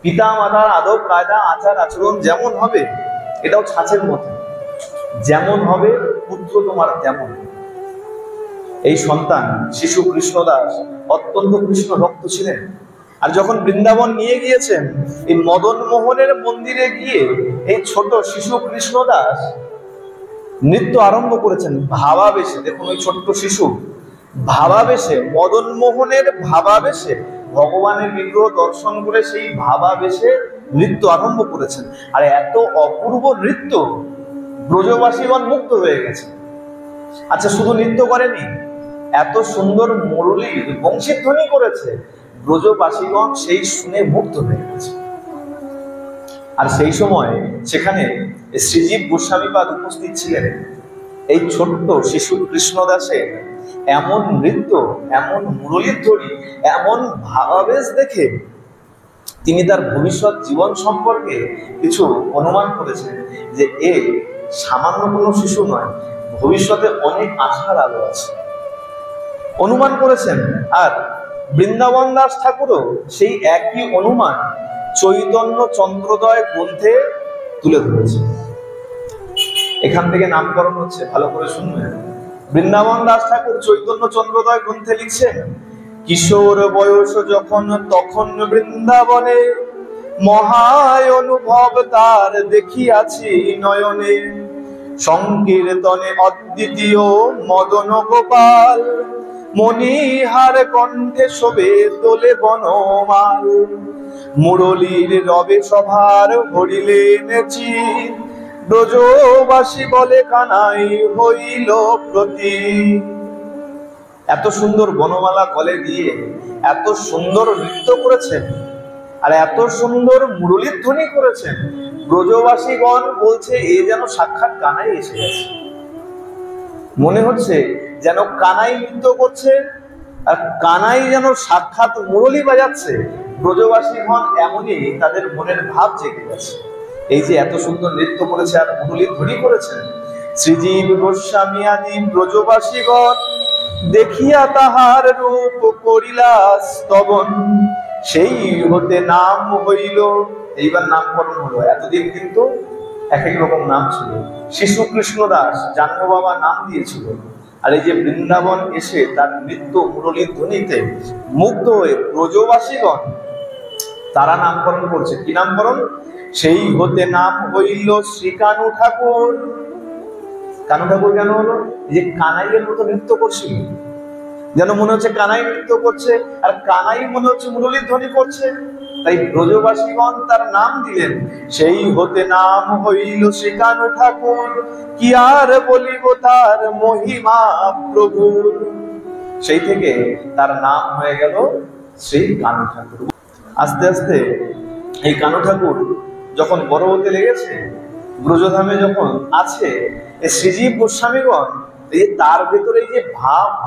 পিতা মাতার আদব কায়দা আচার আচরণ যেমন হবে, এটাও ছাঁচের মতো, যেমন হবে পুত্র তোমার তেমন। এই সন্তান শিশু কৃষ্ণদাস অত্যন্ত কৃষ্ণ ভক্ত ছিলেন। আর যখন বৃন্দাবন নিয়ে গিয়েছেন, এই মদন মোহনের মন্দিরে গিয়ে এই ছোট শিশু কৃষ্ণদাস নৃত্য আরম্ভ করেছেন ভাবাবেশে। দেখুন, ওই ছোট্ট শিশু ভাবাবেশে, মদন মোহনের ভাবাবেশে ভগবানের বিগ্রহ দর্শন করে সেই ভাবাবেশে নৃত্য আরম্ভ করেছেন। আর এত অপূর্ব নৃত্য, ব্রজবাসীগণ মুগ্ধ হয়ে গেছে। আচ্ছা, শুধু নৃত্য করেনি, এত সুন্দর মুরলীর বংশীধ্বনি করেছে, ব্রজবাসীগণ সেই শুনে মুগ্ধ হয়ে গেছে। আর সেই সময় সেখানে শ্রীজীব গোস্বামীপাদ উপস্থিত ছিলেন। এই ছোট্ট শিশু কৃষ্ণদাসের এমন নৃত্য, এমন মুরলীধ্বনি, এমন ভাবাবেশ দেখে তিনি তার ভবিষ্যৎ জীবন সম্পর্কে কিছু অনুমান করেছেন, যে এ সামান্য কোনো শিশু নয়, ভবিষ্যতে অনেক আশার আলো আছে, অনুমান করেছেন। আর বৃন্দাবন দাস ঠাকুরও সেই একই অনুমান চৈতন্য চন্দ্রোদয় গ্রন্থে তুলে ধরেছে। এখান থেকে নামকরণ হচ্ছে, ভালো করে শুনবেন। বৃন্দাবন দাস ঠাকুর চৈতন্য চন্দ্রোদয় গ্রন্থে লিখছেন, কিশোর বয়স যখন তখন বৃন্দাবনে মহায় অনুভব তার দেখিয়াছি নয়নে, সংকীর্তনে অদ্বিতীয় মদন গোপাল, মণিহার কণ্ঠে শোভে তোলে বনমাল, মুরলীর রবে সভার হরিলেন চির, ব্রজবাসী বলে কানাই হইল প্রতি। এত সুন্দর বনমালা গলে দিয়ে এত সুন্দর নৃত্য করেছেন, আর এত সুন্দর মুরলীর ধ্বনি করেছেন, ব্রজবাসীগণ বলছে এ যেন সাক্ষাৎ কানাই এসে গেছে। মনে হচ্ছে যেন কানাই নৃত্য করছে, আর কানাই যেন সাক্ষাৎ মুরলী বাজাচ্ছে। ব্রজবাসীগণ এমনই তাদের মনের ভাব জেগে গেছে। এই যে এত সুন্দর নৃত্য করেছে আর মুরলীর ধ্বনি করেছেন, শ্রীজীব গোস্বামী আদি ব্রজবাসীগণ দেখিয়া তাহার রূপ করিলা স্তবন, সেই হতে নাম হইল, এইবার নামকরণ হলো। এতদিন কিন্তু এক এক রকম নাম ছিল। শিশু কৃষ্ণদাস জাহ্নবা মা নাম দিয়েছিল। আর এই যে বৃন্দাবন এসে তার নৃত্য মুরলীর ধ্বনিতে মুগ্ধ হয়ে ব্রজবাসীগণ তারা নামকরণ করছে। কি নামকরণ? সেই হতে নাম হইল শ্রী কানু ঠাকুর। কানু ঠাকুর কেন হলো? যে কানাইয়ের মতো নৃত্য করছিল, যেন মনে হচ্ছে কানাই নৃত্য করছে, আর কানাই মনে হচ্ছে মুরলীর ধ্বনি করছে, তাই ব্রজবাসীগণ তার নাম দিলেন সেই হতে নাম হইল শ্রী কানু ঠাকুর। কি আর বলিব তার মহিমা প্রভুর। সেই থেকে তার নাম হয়ে গেল শ্রী কানু ঠাকুর। আস্তে আস্তে এই কানু ঠাকুর যখন বড় হতে লেগেছে, ব্রজধামে যখন আছে, শ্রীজীব গোস্বামীগণ এই তার ভেতরে এই যে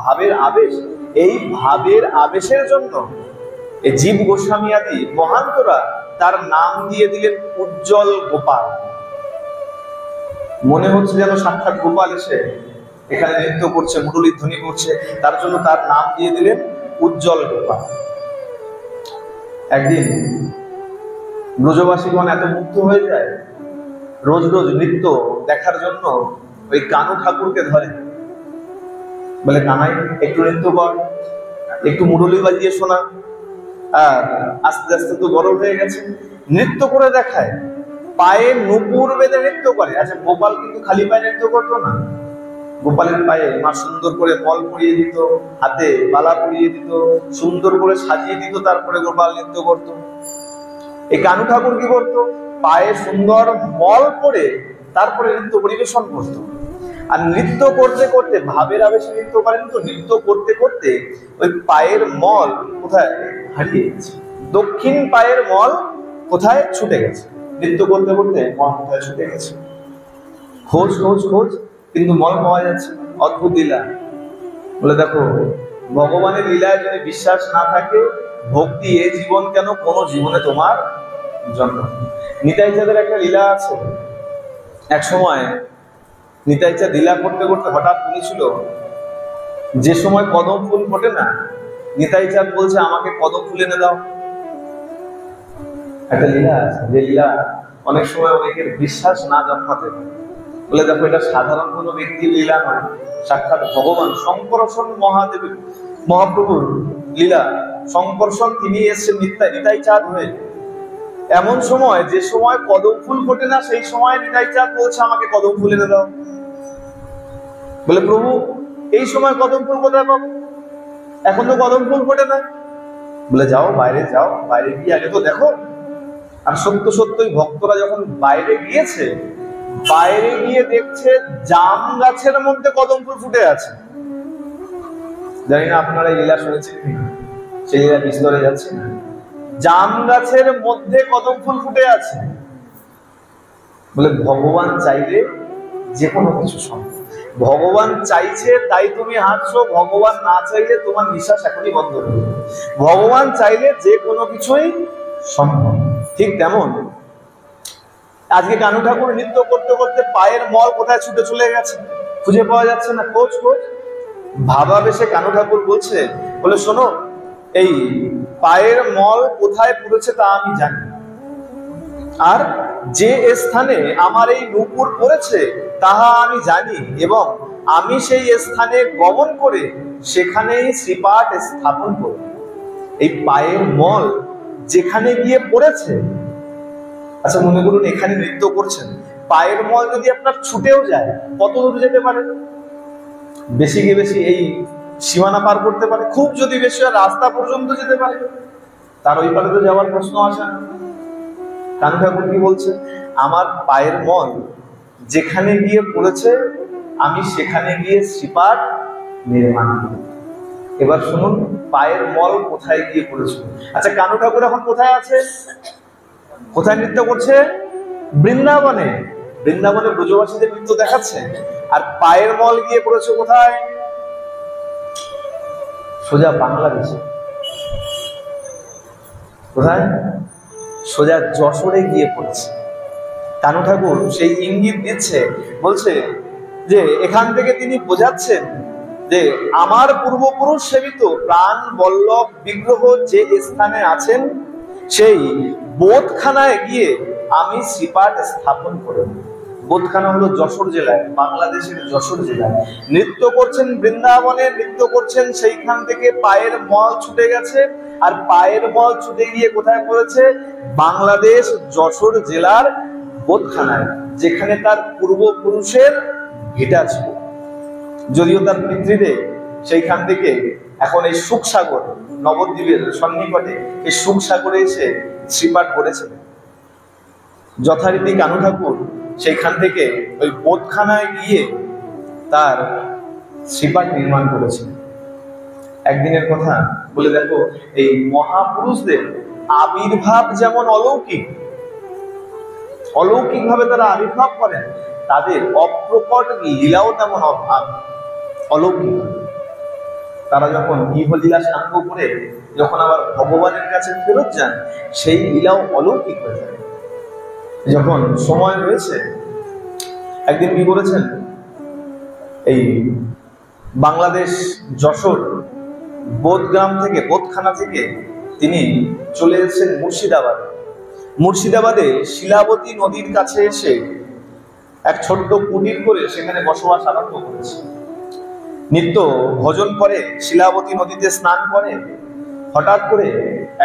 ভাবের আবেশ, এই ভাবের আবেশের জন্য এই জীব গোস্বামী আদি মহান্তরা তার নাম দিয়ে দিলেন উজ্জ্বল গোপাল। মনে হচ্ছে যেন সাক্ষাৎ গোপাল এসে এখানে নৃত্য করছে, মুরলীর ধ্বনি করছে, তার জন্য তার নাম দিয়ে দিলেন উজ্জ্বল গোপাল। একদিন ব্রজবাসীগণ এত মুগ্ধ হয়ে যায়, রোজ রোজ নৃত্য দেখার জন্য ওই কানু ঠাকুরকে ধরে, বলে কানাই একটু নৃত্য কর, একটু মুরলী বাজিয়ে শোনা। আর আস্তে আস্তে তো বড় হয়ে গেছে, নৃত্য করে দেখায়, পায়ে নুপুর বেঁধে নৃত্য করে। আচ্ছা, গোপাল কিন্তু খালি পায়ে নৃত্য করতো না, গোপালের পায়ে মা সুন্দর করে মল পরিয়ে দিত, হাতে বালা পরিয়ে দিত, সুন্দর করে সাজিয়ে দিত, তারপরে গোপাল নৃত্য করতো। এই কানু ঠাকুর কি করতো? পায়ে সুন্দর মল পরে তারপরে নৃত্য পরিবেশন করতো। আর নৃত্য করতে করতে ভাবের আবেশে নৃত্য করেন তো, নৃত্য করতে করতে ওই পায়ের মল কোথায় হারিয়ে গেছে, দক্ষিণ পায়ের মল কোথায় ছুটে গেছে, নৃত্য করতে করতে মল কোথায় ছুটে গেছে। খোঁজ খোঁজ খোঁজ, কিন্তু মল পাওয়া যাচ্ছে। অদ্ভুত লীলা। বলে দেখো, ভগবানের লীলায় যদি বিশ্বাস না থাকে, ভক্তি এ জীবন কেন, কোনো জীবনে তোমার জন্ম। নিতাই চাঁদের একটা লীলা আছে। এক সময় নিতাই চাঁদ লীলা করতে করতে হঠাৎ শুনেছিল যে সময় কদম ফুল ফোটে না, নিতাই চাঁদ বলছে আমাকে কদম ফুল এনে দাও। একটা লীলা আছে, যে লীলা অনেক সময় অনেকের বিশ্বাস না জন্মাতে পারে। বলে দেখো, এটা সাধারণ কোনো ব্যক্তির লীলা নয়, সাক্ষাৎ ভগবান শঙ্করসন মহাদেবের মহাপ্রভুর লীলা। শঙ্করসন তিনি এসেছেন নিতাই চাঁদ হয়ে। এমন সময় যে সময় কদম ফুল ফোটে না, সেই সময় নিতাই চাঁদ বলছে আমাকে কদম ফুল এনে দাও। বলে প্রভু, এই সময় কদম ফুল কোথায় পাবো? এখন তো কদম ফুল ফোটে না। বলে যাও, বাইরে যাও, বাইরে গিয়ে আগে তো দেখো। আর সত্য সত্যই ভক্তরা যখন বাইরে গিয়েছে, বাইরে গিয়ে দেখছে জাম গাছের মধ্যে কদম ফুল ফুটে আছে। জানি না আপনারা এই লীলা শুনেছেন কিনা, সেই লীলা বিস্তরে যাচ্ছে না। জাম গাছের মধ্যে কদম ফুল ফুটে আছে। বলে ভগবান চাইলে যে কোনো কিছু সম্ভব। ভগবান চাইছে তাই তুমি হাঁটছো, ভগবান না চাইলে তোমার নিঃশ্বাস এখনই বন্ধ হয়ে যাবে। ভগবান চাইলে যে কোনো কিছুই সম্ভব। ঠিক তেমন আজকে কানু ঠাকুর নৃত্য করতে করতে পায়ের মল কোথায় ছুটে চলে গেছে, খুঁজে পাওয়া যাচ্ছে না। খোঁজ খোঁজ, ভাবাবেশে কানু ঠাকুর বলছে, বলে শোনো, এই পায়ের মল কোথায় পড়েছে তা আমি জানি, আর যে স্থানে আমার এই নূপুর পড়েছে তাহা আমি জানি, এবং আমি সেই স্থানে গমন করে সেখানেই শ্রীপাঠ স্থাপন করব। এই পায়ের মল যেখানে গিয়ে পড়েছে, আচ্ছা মনে করুন এখানে নৃত্য করছেন, পায়ের মল যদি আপনার ছুটেও যায়, কত দূর যেতে পারে? বেশি গিয়ে বেশি এই সীমানা পার করতে পারে, খুব যদি বেশি হয় রাস্তা পর্যন্ত যেতে পারে, তার ওই পারে তো যাওয়ার প্রশ্ন আসে না। কানু ঠাকুর কি বলছে? আমার পায়ের মল যেখানে গিয়ে পড়েছে, আমি সেখানে গিয়ে শ্রীপাঠ নির্মাণ করব। এবার শুনুন, পায়ের মল কোথায় গিয়ে পড়েছে। আচ্ছা, কানু ঠাকুর এখন কোথায় আছে? কোথায় নৃত্য করছে? বৃন্দাবনে। বৃন্দাবনে ব্রজবাসীদের নৃত্য দেখাচ্ছে। আর পায়ের মল গিয়ে পড়েছে কোথায়? সোজা বাংলাদেশে। কোথায়? সোজা যশোরে গিয়ে পড়েছে। কানু ঠাকুর সেই ইঙ্গিত দিচ্ছে, বলছে যে এখান থেকে তিনি বোঝাচ্ছেন যে আমার পূর্বপুরুষ সেবিত প্রাণ বল্লভ বিগ্রহ যে স্থানে আছেন, সেই বোধখানায় গিয়ে আমি শ্রীপাঠ স্থাপন করব। বোধখানা হলো যশোর জেলায়, বাংলাদেশের যশোর জেলায়। নৃত্য করছেন বৃন্দাবনে, নৃত্য করছেন, সেইখান থেকে পায়ের মল ছুটে গেছে, আর পায়ের মল ছুটে গিয়ে কোথায় পড়েছে? বাংলাদেশ যশোর জেলার বোধখানায়, যেখানে তার পূর্বপুরুষের ভিটা ছিল। যদিও তার পিতৃদেব সেইখান থেকে এখন এই সুখসাগর নবদ্বীপের সন্নিকটে এই সুখসাগরে এসে শ্রীপাঠ করেছিলেন। যথারীতি কানু ঠাকুর সেইখান থেকে ওই বোধখানায় গিয়ে তার শ্রীপাঠ নির্মাণ করেছিলেন। একদিনের কথা বলে দেখো, এই মহাপুরুষদের আবির্ভাব যেমন অলৌকিক, অলৌকিক ভাবে তারা আবির্ভাব করেন, তাদের অপ্রকট লীলাও তেমন অলৌকিক। তারা যখন ইহলীলা সাঙ্গ করে যখন আবার ভগবানের কাছে ফেরত যান, সেই লীলাও অলৌকিক হয়ে যায়। যখন সময় হয়েছে, একদিন কি করেছেন, এই বাংলাদেশ যশোর বোধগ্রাম থেকে, বোধখানা থেকে তিনি চলে এসেছেন মুর্শিদাবাদে। মুর্শিদাবাদে শিলাবতী নদীর কাছে এসে এক ছোট্ট কুটির করে সেখানে বসবাস আরম্ভ করেছে। নিত্য ভোজন করে, শিলাবতী নদীতে স্নান করে। হঠাৎ করে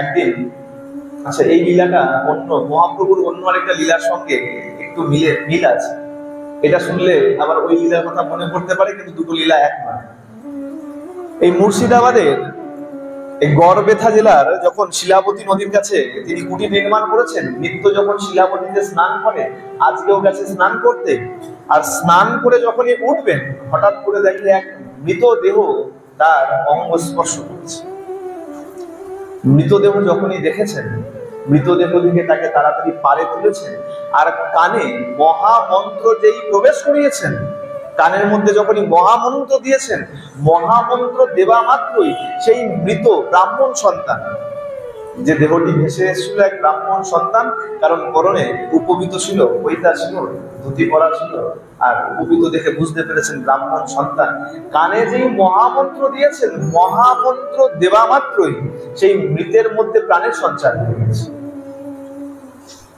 একদিন, আচ্ছা এই লীলাটা অন্য মহাপ্রভুর অন্য আরেকটা লীলার সঙ্গে একটু মিল আছে, এটা শুনলে আবার ওই লীলার কথা মনে পড়তে পারে, কিন্তু দুটো লীলা এক নয়। এই মুর্শিদাবাদের এই গড়বেথা জেলার যখন শিলাবতী নদীর কাছে তিনি কুটির নির্মাণ করেছেন, নিত্য যখন শিলাবতীতে স্নান করে, আজকেও গেছে স্নান করতে, আর স্নান করে যখনই উঠবেন, হঠাৎ করে দেখলে এক মৃতদেহ তার অঙ্গ স্পর্শ করছে। মৃতদেহ যখনই দেখেছেন, মৃতদেহ থেকে তাকে তাড়াতাড়ি পারে তুলেছেন, আর কানে মহামন্ত্র যেই প্রবেশ করিয়েছেন, কানের মধ্যে যখনই মহামন্ত্র দিয়েছেন, মহামন্ত্র দেবা মাত্রই সেই মৃত ব্রাহ্মণ সন্তান, যে দেহটি ভেসে এসেছিল এক ব্রাহ্মণ সন্তান, কারণ পরনে উপবিত ছিল, পৈতা ছিল, ধুতি পরা ছিল, আর উপবিত দেখে বুঝতে পেরেছেন ব্রাহ্মণ সন্তান। কানে যেই মহামন্ত্র দিয়েছেন, মহামন্ত্র দেবা মাত্রই সেই মৃতের মধ্যে প্রাণের সঞ্চার হয়ে গেছে।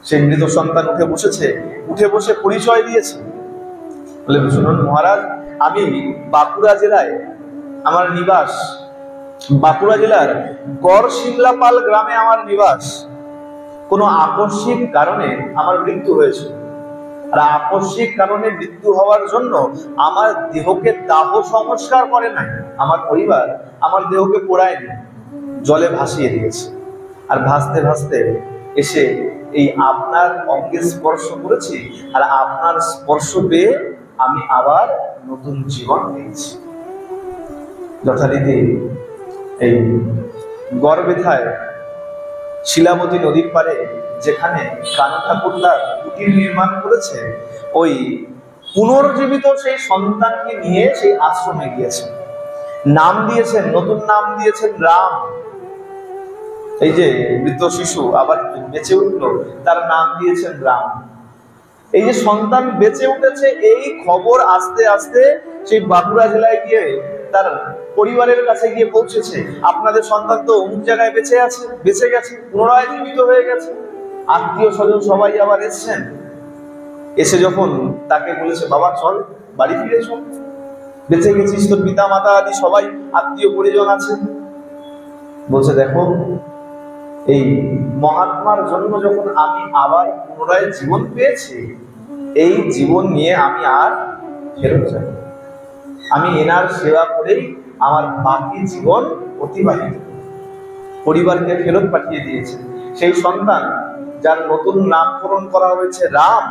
সেই মৃত সন্তান উঠে বসেছে, উঠে বসে পরিচয় দিয়েছে, বলে শুনুন মহারাজ, আমি বাঁকুড়া জেলায় আমার নিবাস, বাঁকুড়া জেলার গড়শিমলাপাল গ্রামে আমার নিবাস। কোনো আকস্মিক কারণে আমার মৃত্যু হয়েছে, আর আকস্মিক কারণে মৃত্যু হওয়ার জন্য আমার দেহকে দাহ সংস্কার করে নাই, আমার পরিবার আমার দেহকে পোড়ায়নি, জলে ভাসিয়ে দিয়েছে। আর ভাসতে ভাসতে এসে এই আপনার অঙ্গে স্পর্শ করেছি, আর আপনার স্পর্শ পেয়ে আমি আবার নতুন জীবন পেয়েছি। যথারীতি এই গড়বেথায় শিলাবতী নদীর পারে যেখানে কানু ঠাকুর তার কুটির নির্মাণ করেছে, ওই পুনর্জীবিত সেই সন্তানকে নিয়ে সেই আশ্রমে গিয়েছেন। নাম দিয়েছেন, নতুন নাম দিয়েছেন রাম। এই যে মৃত শিশু আবার বেঁচে উঠলো, তার নাম দিয়েছেন রাম। এই যে সন্তান বেঁচে উঠেছে, এই খবর আস্তে আস্তে সেই বাঁকুড়া জেলায় গিয়ে তার পরিবারের কাছে গিয়ে পৌঁছেছে। আপনাদের সন্তান তো অমুক জায়গায় বেঁচে আছে, বেঁচে গেছে, পুনরায় জীবিত হয়ে গেছে। আত্মীয় স্বজন সবাই আবার এসছেন, এসে যখন তাকে বলেছে বাবা চল বাড়ি ফিরে চল, বেঁচে গেছিস, তোর পিতা মাতা আদি সবাই আত্মীয় পরিজন আছে। বলছে দেখো, এই মহাত্মার জন্য যখন আমি আবার পুনরায় জীবন পেয়েছি, এই জীবন নিয়ে আমি আর ফেরত যাব, আমি এনার সেবা করেই আমার বাকি জীবন অতিবাহিত। পরিবারকে ফেরত পাঠিয়ে দিয়েছে। সেই সন্তান যার নতুন নামকরণ করা হয়েছে রাম,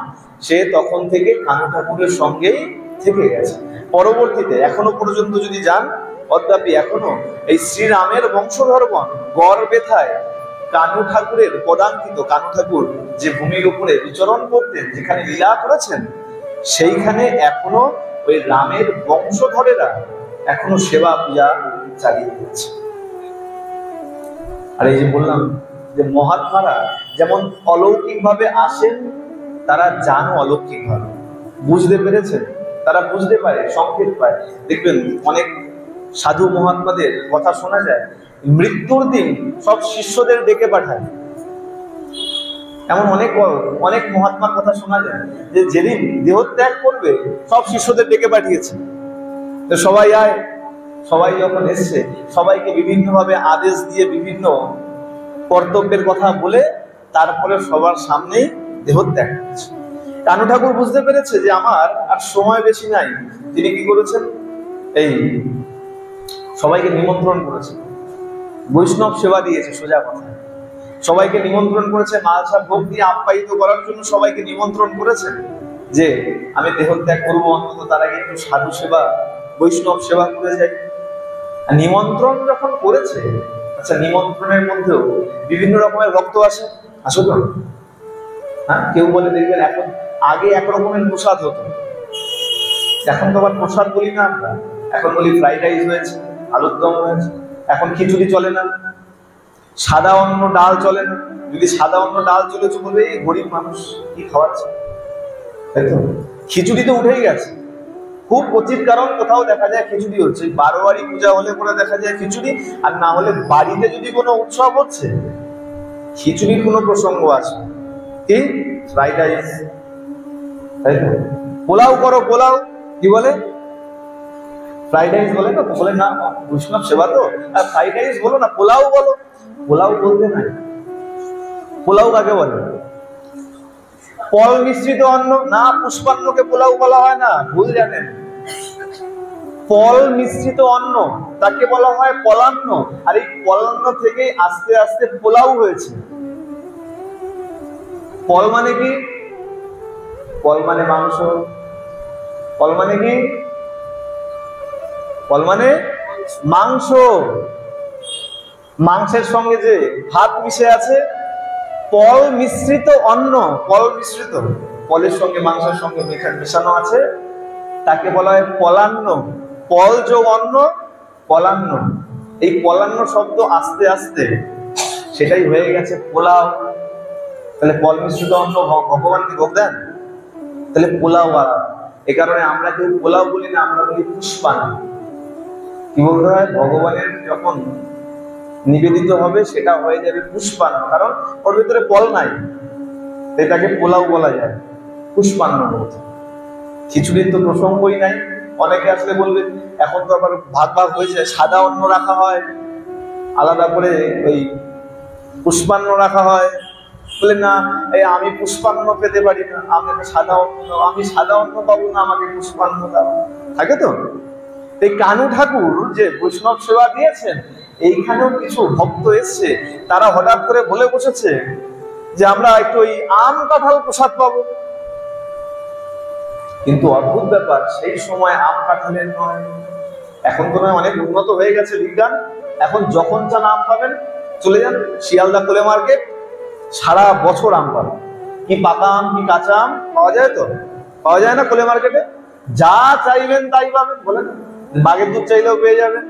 সে তখন থেকে কানু ঠাকুরের সঙ্গেই থেকে গেছে। পরবর্তীতে এখনো পর্যন্ত যদি যান, অদ্যাপি এখনো এই শ্রীরামের বংশধরগণ গড়বেথায় কানু ঠাকুরের পদাঙ্কিত, কানু ঠাকুর যে ভূমির উপরে বিচরণ করতেন, যেখানে লীলা করেছেন, সেইখানে এখনো ওই রামের বংশধরেরা এখনো সেবা পূজা চালিয়ে যাচ্ছে। আর এই যে বললাম যে মহাত্মারা যেমন অলৌকিক ভাবে আসেন, তারা জানো অলৌকিক ভাবে, বুঝতে পেরেছেন, তারা বুঝতে পারে, সংকেত পায়। দেখবেন অনেক সাধু মহাত্মাদের কথা শোনা যায়, মৃত্যুর দিন সব শিষ্যদের ডেকে পাঠায়। এমন অনেক অনেক মহাত্মার কথা শোনা যায় যে যেদিন দেহত্যাগ করবে সব শিষ্যদের ডেকে পাঠিয়েছে, সবাই আয়, সবাই যখন এসছে সবাইকে বিভিন্নভাবে আদেশ দিয়ে বিভিন্ন কর্তব্যের কথা বলে তারপরে সবার সামনেই দেহত্যাগ করেছে। কানু ঠাকুর বুঝতে পেরেছে যে আমার আর সময় বেশি নাই। তিনি কি করেছেন, এই সবাইকে নিমন্ত্রণ করেছে, বৈষ্ণব সেবা দিয়েছে, সোজা কথা সবাইকে নিমন্ত্রণ করেছে, মালসা ভোগ দিয়ে আপ্যায়িত করার জন্য সবাইকে নিমন্ত্রণ করেছেন যে আমি দেহত্যাগ করবো, অন্তত তার আগে একটু সাধু সেবা বৈষ্ণব সেবা করে যাই। নিমন্ত্রণ যখন করেছে, আচ্ছা নিমন্ত্রণের মধ্যেও বিভিন্ন রকমের ভক্ত আসে, আসো তো। হ্যাঁ, কেউ বলে দেখবেন এখন আগে একরকমের প্রসাদ হতো, এখন তো আবার প্রসাদ বলি না আমরা, এখন বলি ফ্রাইড রাইস হয়েছে, আলুর দম হয়েছে, এখন খিচুড়ি চলে না, সাদা অন্ন ডাল চলে না। যদি সাদা অন্ন ডাল চলেছে বলবে এই গরিব মানুষ কি খাওয়াচ্ছে, তাই তো। খিচুড়ি তো উঠেই গেছে, খুব উচিত, কারণ কোথাও দেখা যায় খিচুড়ি হচ্ছে, বারোয়ারি পূজা হলে পরে দেখা যায় খিচুড়ি, আর না হলে বাড়িতে যদি কোনো উৎসব হচ্ছে খিচুড়ির কোনো প্রসঙ্গ আছে, কি ফ্রাইড রাইস, তাই তো। পোলাও করো, পোলাও কি বলে, ফ্রাইড রাইস বলে না, বলে না বৈষ্ণব সেবা তো, আর ফ্রাইড রাইস বলো না, পোলাও বলো। পোলাও বলতে নাই, পোলাও কাকে বলে, ফল মিশ্রিত অন্ন না, পুষ্পান্নকে পোলাও বলা হয় না, ভুল জানেন। ফল মিশ্রিত অন্ন তাকে বলা হয় পলান্ন, আর এই পলান্ন থেকে আস্তে আস্তে পোলাও হয়েছে। ফল মানে কি, ফল মানে মাংস, ফল মানে কি, ফল মানে মাংস, মাংসের সঙ্গে যে ভাত মিশে আছে, ফল মিশ্রিত অন্ন, ফল মিশ্রিত, ফলের সঙ্গে মাংসের সঙ্গে মেশানো আছে, তাকে বলা হয় পলান্ন। ফল যোগ অন্ন, পলান্ন। এই পলান্ন শব্দ আস্তে আস্তে সেটাই হয়ে গেছে পোলাও। তাহলে ফল মিশ্রিত অন্ন ভগবানকে ভোগ দেন, তাহলে পোলাও আলাদা। এ কারণে আমরা কেউ পোলাও বলি না, আমরা বলি পুষ্পান্ন। কি বলতে হয়, ভগবানের যখন নিবেদিত হবে সেটা হয়ে যাবে পুষ্পান্ন, কারণ ওর ভিতরে ফল নাই, এটাকে পোলাও বলা যায়, পুষ্পান্ন বলতে। খিচুড়ির তো প্রসঙ্গই নাই। অনেকে আসলে বলবে এখন তো আবার ভাগ ভাগ হয়েছে, সাদা অন্ন রাখা হয় আলাদা করে, ওই পুষ্পান্ন রাখা হয়। বলে না, এই আমি পুষ্পান্ন পেতে পারি না, আমাকে সাদা অন্ন, আমি সাদা অন্ন পাবো না, আমাকে পুষ্পান্ন দাও, থাকে তো। এই কানু ঠাকুর যে বৈষ্ণব সেবা দিয়েছেন, এইখানেও কিছু ভক্ত এসছে, তারা হঠাৎ করে বলে বসেছে যে আমরা একটু ওই আম কাঁঠাল প্রসাদ পাবো। কিন্তু অদ্ভুত ব্যাপার, সেই সময় আম কাঁঠালের নয়, এখন তো নয়, অনেক উন্নত হয়ে গেছে বিজ্ঞান, এখন যখন চান আম পাবেন, চলে যান শিয়ালদা কোলে মার্কেট, সারা বছর আম পাবেন। কি পাকা আম কি কাঁচা আম পাওয়া যায়, তো পাওয়া যায় না কোলে মার্কেটে, যা চাইবেন তাই পাবেন। বলেন বাঘের দুধ চাইলেও পেয়ে যাবেন,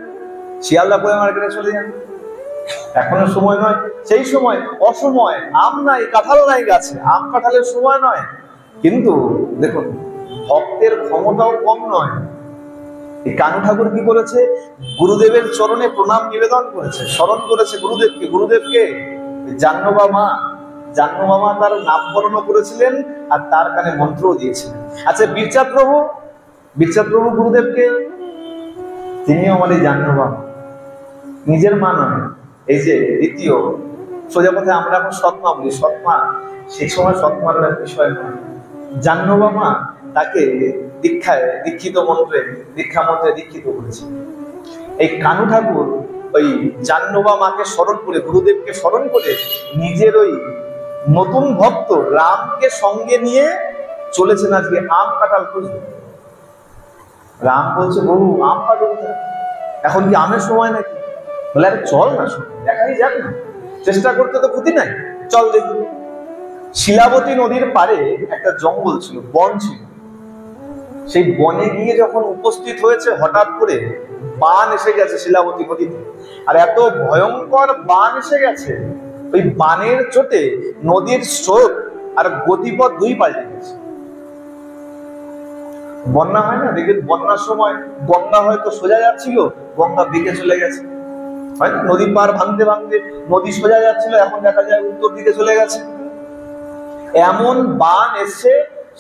শিয়ালদা কোলে মার্কেটে চলে যান। এখনো সময় নয়, সেই সময় অসময়, আম নাই কাঁঠাল নাই গাছে, আম কাঁঠালের সময় নয়। কিন্তু দেখুন ভক্তের ক্ষমতাও কম নয়। এই কানু ঠাকুর কি করেছে, গুরুদেবের চরণে প্রণাম নিবেদন করেছে, স্মরণ করেছে গুরুদেবকে। গুরুদেবকে জাহ্নবা মা, জাহ্নবা মা তার নামকরণ করেছিলেন আর তার কানে মন্ত্রও দিয়েছিলেন। আচ্ছা বীরচাঁদ প্রভু, বীরচাঁদ প্রভু গুরুদেবকে, তিনিও আমাদের জাহ্নবা মা, নিজের মা নয়, এই যে দ্বিতীয়, সোজা কথা আমরা এখন সৎমা বলি, সৎমা সেই সময় সৎমার বিষয় নয়। জাহ্নবা মা তাকে দীক্ষিত মন্ত্রে, দীক্ষা মন্ত্রে দীক্ষিত করেছে। এই কানু ঠাকুর ওই জাহ্নবা মাকে স্মরণ করে, গুরুদেবকে স্মরণ করে, নিজের ওই নতুন ভক্ত রামকে সঙ্গে নিয়ে চলেছেন আজকে আম কাঁঠাল খুঁজতে। রাম বলছে বহু আম কাঁঠাল, এখন কি আমের সময় নাকি? বলে আরে চল না, দেখাই যাক না, চেষ্টা করতে তো ক্ষতি নাই, চল দেখি। শিলাবতী নদীর পারে একটা জঙ্গল ছিল, বন ছিল। সেই বনে গিয়ে যখন উপস্থিত হয়েছে, হঠাৎ করে বান এসে গেছে শিলাবতী নদীতে, আর এত ভয়ঙ্কর বান এসে গেছে, ওই বানের চোটে নদীর স্রোত আর গতিপথ দুই পাল্টে গেছে। বন্যা হয় না, দেখবেন বন্যার সময় গঙ্গা হয়তো সোজা যাচ্ছিল, গঙ্গা বেঁকে চলে গেছে, হয়তো নদীর পার ভাঙতে ভাঙতে নদী সোজা যাচ্ছিল, এখন দেখা যায় উত্তর দিকে চলে গেছে। এমন বান এসে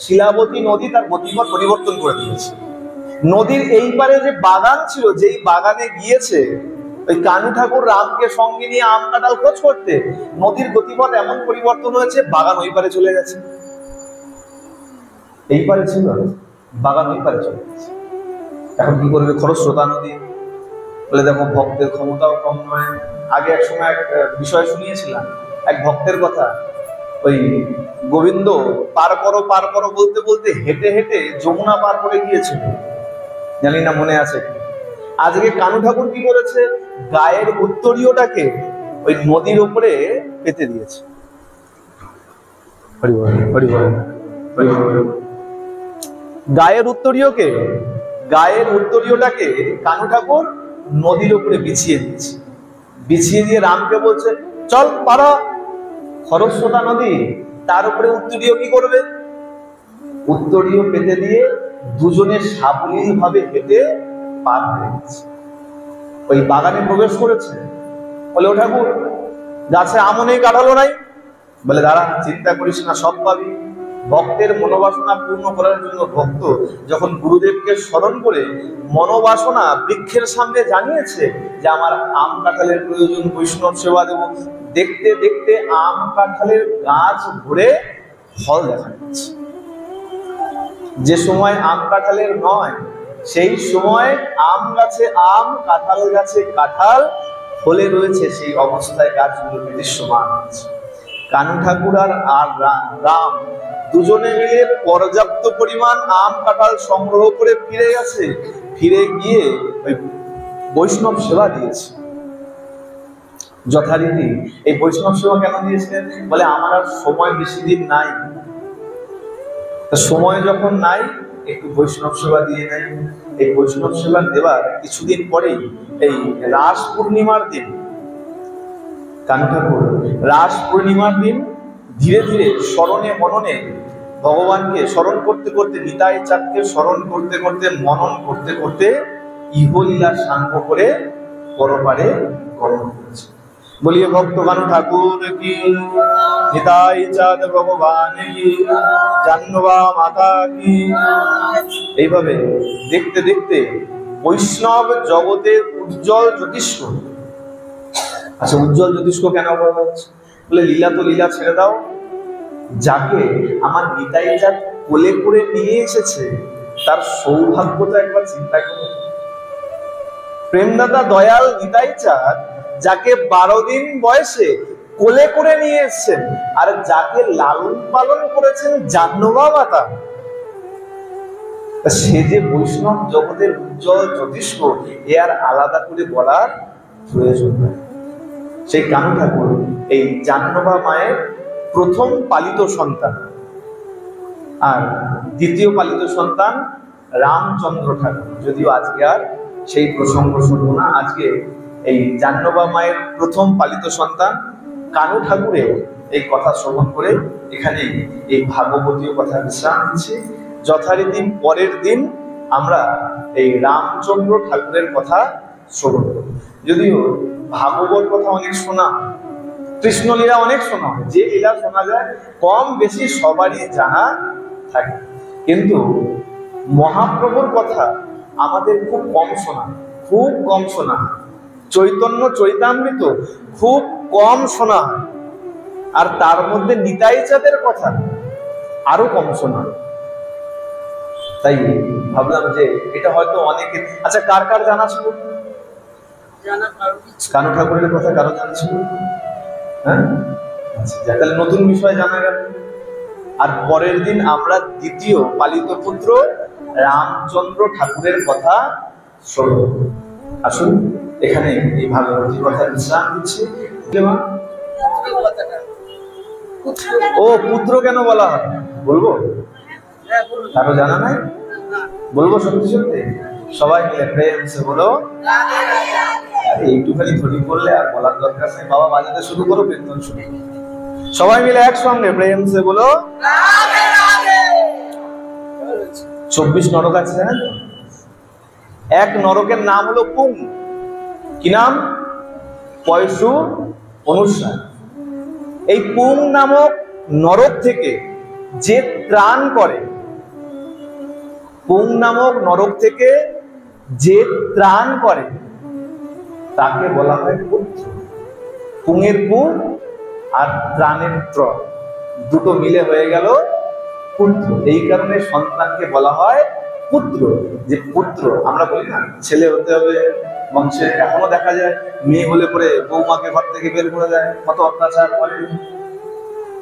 শিলাবতী নদী তার গতিপথ পরিবর্তন করে দিয়েছে। নদীর এই পারে যে বাগান ছিল, যেই বাগানে গিয়েছে ওই কানু ঠাকুর রামকে সঙ্গে নিয়ে আম কাঁঠাল খোঁজ করতে, নদীর গতিপথ এমন পরিবর্তন হয়েছে, বাগান ওই পারে চলে গেছে। এই পারে ছিল, বাগান ওই পারে চলে গেছে। এখন কি করবে? খরস্রোতা নদী। বলে দেখো, ভক্তের ক্ষমতাও কম নয়। আগে এক সময় এক বিষয় শুনিয়েছিলাম, এক ভক্তের কথা। ওই গোবিন্দ পার করো বলতে বলতে হেঁটে হেঁটে যমুনা পার করে গিয়েছিল, জানি না মনে আছে। আজকে কানু ঠাকুর কি করেছে? গায়ের উত্তরীয়টাকে ওই নদীর উপরে পেতে দিয়েছে। গায়ের উত্তরীয়টাকে কানু ঠাকুর নদীর উপরে বিছিয়ে দিয়েছে। বিছিয়ে দিয়ে রামকে বলছে, চল পারা, খরস্রোতা নদী, তার উপরে উত্তরীয় কি করবে? উত্তরীয় পেতে দিয়ে দুজনে সাবলীল ভাবে হেঁটে পার হয়ে গেছে। ওই বাগানে প্রবেশ করেছে। বলে, ও ঠাকুর, গাছে আমও নেই, কাঁঠালও নাই। বলে, দাঁড়া, চিন্তা করিস না, সব পাবি। ভক্তের মনোবাসনা পূর্ণ করার জন্য ভক্ত যখন গুরুদেবকে স্মরণ করে মনোবাসনা বৃক্ষের সামনে জানিয়েছে যে আমার আম কাঁঠালের প্রয়োজন, বৈষ্ণব সেবা দেব, দেখতে দেখতে আম কাঁঠালের গাছ ভরে ফল দেখা যাচ্ছে। যে সময় আম কাঁঠালের নয়, সেই সময় আম গাছে আম, কাঁঠাল গাছে কাঁঠাল ফলে রয়েছে, সেই অবস্থায় গাছগুলো দৃশ্যমান হচ্ছে। কানু ঠাকুর আর রাম দুজনে মিলে পর্যাপ্ত পরিমাণ আম কাঁঠাল সংগ্রহ করে ফিরে গেছে। ফিরে গিয়ে ওই বৈষ্ণব সেবা দিয়েছে যথারীতি। এই বৈষ্ণব সেবা কেন দিয়েছিলেন? বলে, আমার আর সময় বেশি দিন নাই, সময় যখন নাই একটু বৈষ্ণব সেবা দিয়ে নেয়। এই বৈষ্ণব সেবা দেওয়ার কিছুদিন পরেই এই রাস পূর্ণিমার দিন কানু ঠাকুর রাস পূর্ণিমার দিন ধীরে ধীরে স্মরণে মননে ভগবানকে স্মরণ করতে করতে, নিতাই চাঁদকে স্মরণ করতে করতে, মনন করতে করতে ইহলীলা সাঙ্গ করে পরপারে গমন করেছে। বলিয়ে ভক্ত কানু ঠাকুর কি, নিতাই চাঁদ ভগবান কি, জাহ্নবা মাতা কি। এইভাবে দেখতে দেখতে বৈষ্ণব জগতের উজ্জ্বল জ্যোতিষ্ক। আচ্ছা, উজ্জ্বল জ্যোতিষ্ক কেন বলা হচ্ছে? বলে, লীলা তো লীলা ছেড়ে দাও, যাকে আমার নিতাই চাঁদ কোলে করে নিয়ে এসেছে তার সৌভাগ্যটা একবার চিন্তা করো। প্রেমদাতা দয়াল নিতাই চাঁদ যাকে 12 দিন বয়সে কোলে করে নিয়ে এসেছেন, আর যাকে লালন পালন করেছেন জাহ্নবা মাতা, সে যে বৈষ্ণব জগতের উজ্জ্বল জ্যোতিষ্ক, এ আর আলাদা করে বলার প্রয়োজন নয়। সেই কানু ঠাকুর এই জাহ্নবা মায়ের প্রথম পালিত সন্তান, আর দ্বিতীয় পালিত সন্তান রামচন্দ্র ঠাকুর। যদিও আজকে আর সেই প্রসঙ্গ শুনবো না, আজকে এই জাহ্নবা মায়ের প্রথম পালিত সন্তান কানু ঠাকুরের এই কথা শ্রবণ করে এখানে এই ভাগবতীয় কথা বিশ্রাম নিচ্ছি। যথারীতি পরের দিন আমরা এই রামচন্দ্র ঠাকুরের কথা শ্রবণ করব। যদিও ভাগবত কথা অনেক শোনা, কৃষ্ণলীলা অনেক শোনা হয়, যে লীলা শোনা যায় কম বেশি সবারই জানা থাকে, কিন্তু মহাপ্রভুর কথা আমাদের খুব কম শোনা, চৈতন্য চৈতামৃত খুব কম শোনা হয়, আর তার মধ্যে নিতাই চাঁদের কথা আরো কম শোনা। তাই ভাবলাম যে এটা হয়তো অনেকে, আচ্ছা কার কার জানা ছিল কানু ঠাকুরের কথা? কারো জানা ছিল? হ্যাঁ, আচ্ছা, তাহলে নতুন বিষয় জানা গেল। আর পরের দিন আমরা দ্বিতীয় পালিত পুত্র রামচন্দ্র ঠাকুরের কথা শ্রবণ। আসুন, এখানে এই ভাগবতী কথা বিশ্রাম দিচ্ছি। ও পুত্র কেন বলা হয় বলবো? কারো জানা নাই? বলবো সত্যি সত্যি? সবাই মিলে প্রেম সে বলো। এইটুখানি ধরি করলে আর বলার দরকার নেই, বাবা বাজাতে শুরু করো, কীর্তন শুরু। সবাই মিলে একসঙ্গে প্রেম সে বলো। 24 নরক আছে জানেন তো? এক নরকের নাম হলো পুং। কি নাম? পয়সু অনুসার। এই পুং নামক নরক থেকে যে ত্রাণ করে, পুং নামক নরক থেকে যে ত্রাণ করে তাকে বলা হয় পুত্র। পুঙের পু আর ত্রাণের ত্র, দুটো মিলে হয়ে গেল পুত্র। এই কারণে সন্তানকে বলা হয় পুত্র। যে পুত্র আমরা বলি না ছেলে হতে হবে বংশে, এখনো দেখা যায় মেয়ে হলে পরে বৌমাকে ঘর থেকে বের করে দেয়, কত অত্যাচার করে।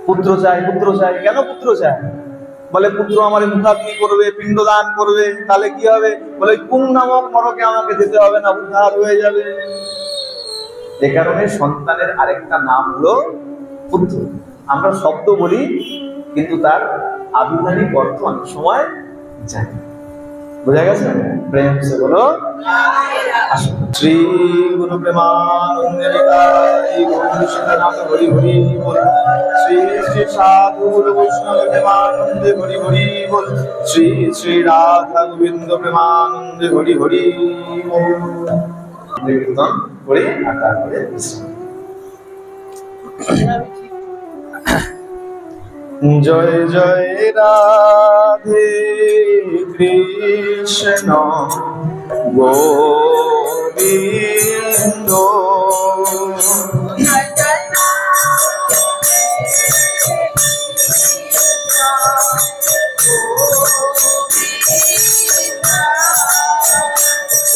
পুত্র চাই, পুত্র চাই। কেন পুত্র চাই? বলে পুত্র আমার মুখাগ্নি করবে, পিণ্ডদান করবে, তাহলে কি হবে? বলে পুং নামক নরকে আমাকে যেতে হবে না, উদ্ধার হয়ে যাবে। এ কারণে সন্তানের আরেকটা নাম হলো পুত্র। আমরা শব্দ বলি কিন্তু তার আবিধানিক অর্থ অনেক সময় জানি। বোঝা গেছে? প্রেম সে বলো শ্রী গুরু প্রেমানন্দে নিতাই গৌর সীতানাথ হরি হরি বল। শ্রী শ্রী সাধু গুরু বৈষ্ণব প্রেমানন্দে হরি হরি বল। শ্রী শ্রী রাধা গোবিন্দ প্রেমানন্দে হরি হরি বল। কীর্তন করে আর তারপরে জয় জয় রাধে কৃষ্ণ গোবিন্দ।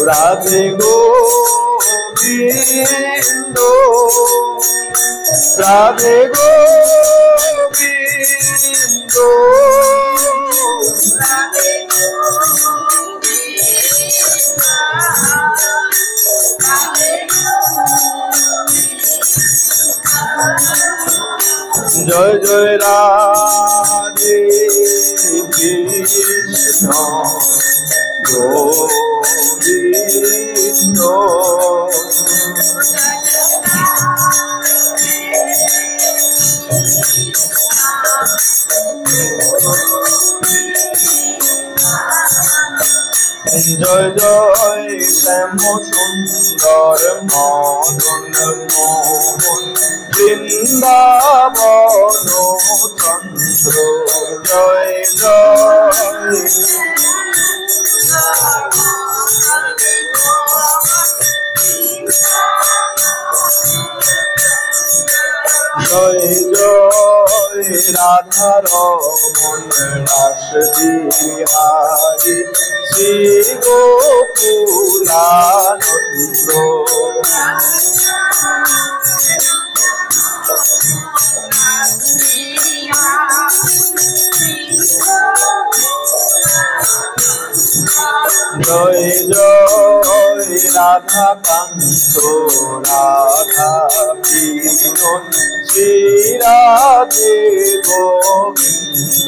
রাধে গোবিন্দ, রাধে গোবিন্দ, জয় জয় রাধে কৃষ্ণ গোবিন্দ। জয় জয় শ্যাম সুন্দর মদন মোহন বৃন্দাবন চন্দ্র। জয় জয় জয় জয় রাধারমণ রাস বিহারী শ্রী গোকুলানন্দ। জয় জয় রাধা কান্ত রাধা বিনোদ শ্রী রাধে গোবিন্দ।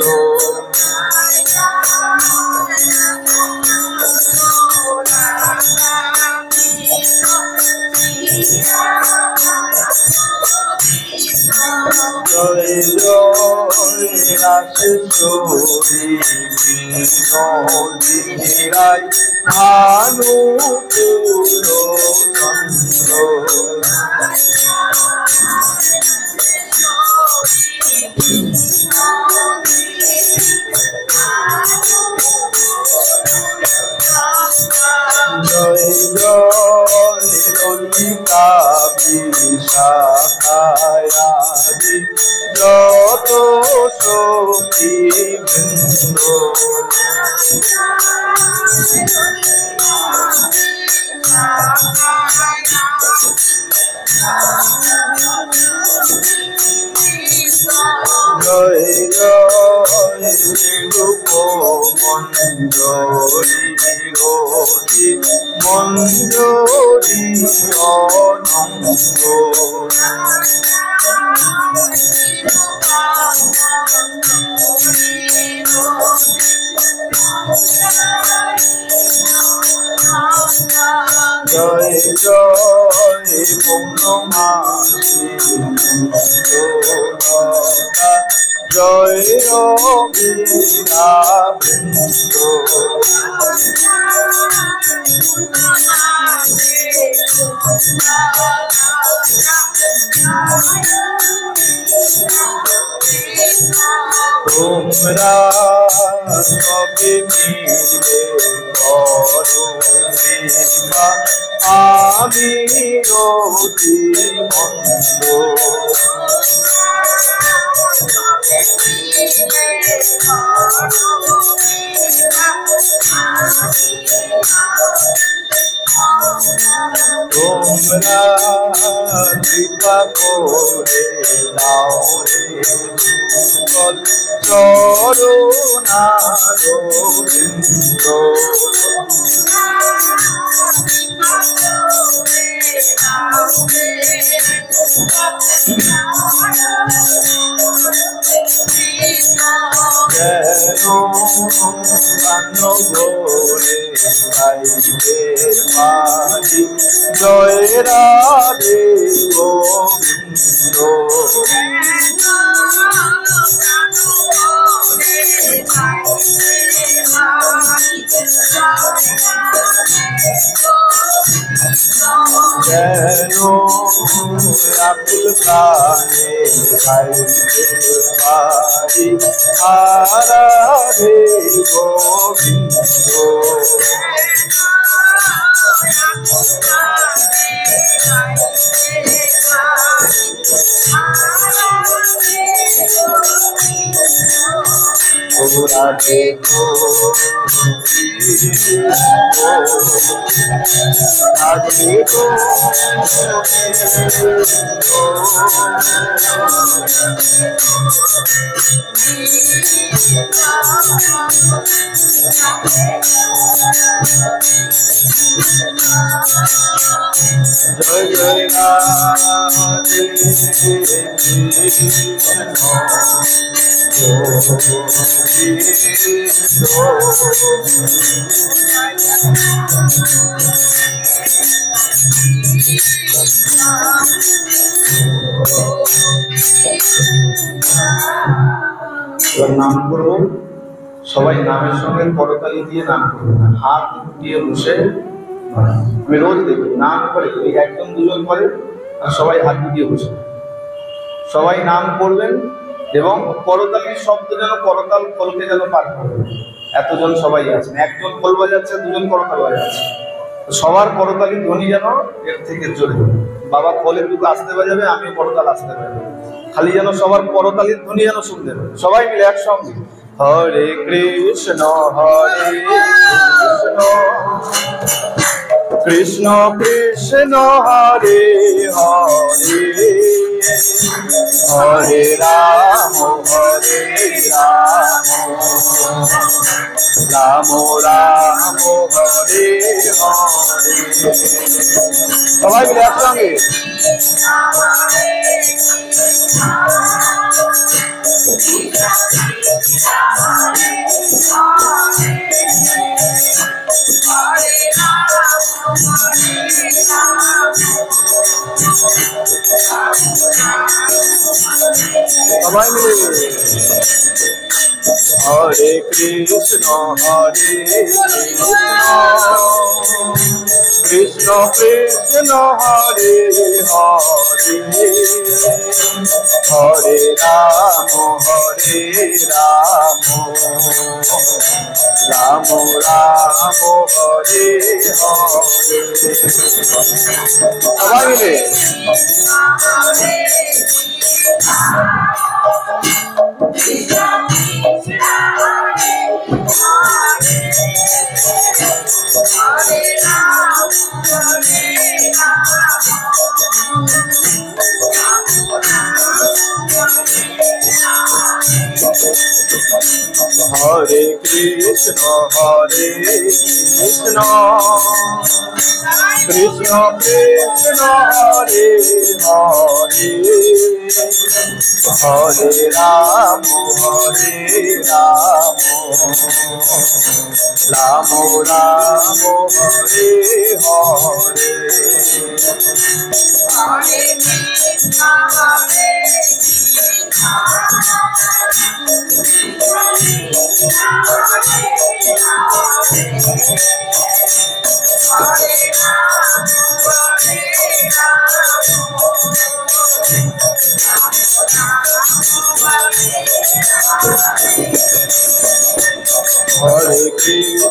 জয় জয় রাসেশ্বরী বিনোদিনী রায় ভানুকুল চন্দ্র। জয় জয় ললিতা বিশাখায়াদি যত সখী বৃন্দ। জয় জয় রূপ মঞ্জরি রতি মঞ্জরি অনঙ্গ। জয় জয় পূর্ণমাসী জয় রবিরা বৃন্দ। তোমরা সবে মিলে করো কৃপা, আমি অতি মন্দ। তোমরা কৃপা করে দাও রে যুগল চরণারবিন্দ। যেন ভরে গাইতে পারি জয় রাধে গোবিন্দ। যেন আকুল প্রাণে গাইতে পারি রাধে গোবিন্দ। রাধে রাধে জয় জয় রাধে নাম করব। সবাই নামের সঙ্গে করতালি দিয়ে নাম করবেন, হাত দিয়ে বসে। আমি রোজ দেখি নাম করে, একজন দুজন করে আর সবাই হাত দিয়ে বসে। সবাই নাম করবেন এবং করতালির শব্দ যেন করতাল খোলকে যেন পার করবে। এতজন সবাই আছেন, একজন খোল বাজাচ্ছে, দুজন করতাল বাজাচ্ছে, সবার করতালির ধ্বনি যেন এর থেকে জোরে। বাবা খোলের দুটো আসতে বাজাবে, আমি করতাল আসতে বাজাবে, খালি যেন সবার করতালির ধ্বনি যেন শুনতে হবে। সবাই মিলে একসঙ্গে হরে কৃষ্ণ হরে কৃষ্ণ কৃষ্ণ হরে হরে হরে রাম রাম রাম হরে হরে। সবাই মিলে একসঙ্গে সবাই মিলে হরে কৃষ্ণ কৃষ্ণ কৃষ্ণ হরে হরে হরে রাম রাম রাম হরে হরে। সবাই মিলে হরে কৃষ্ণ কৃষ্ণ কৃষ্ণ হরে হরে হরে রাম রাম রাম হরে হরে।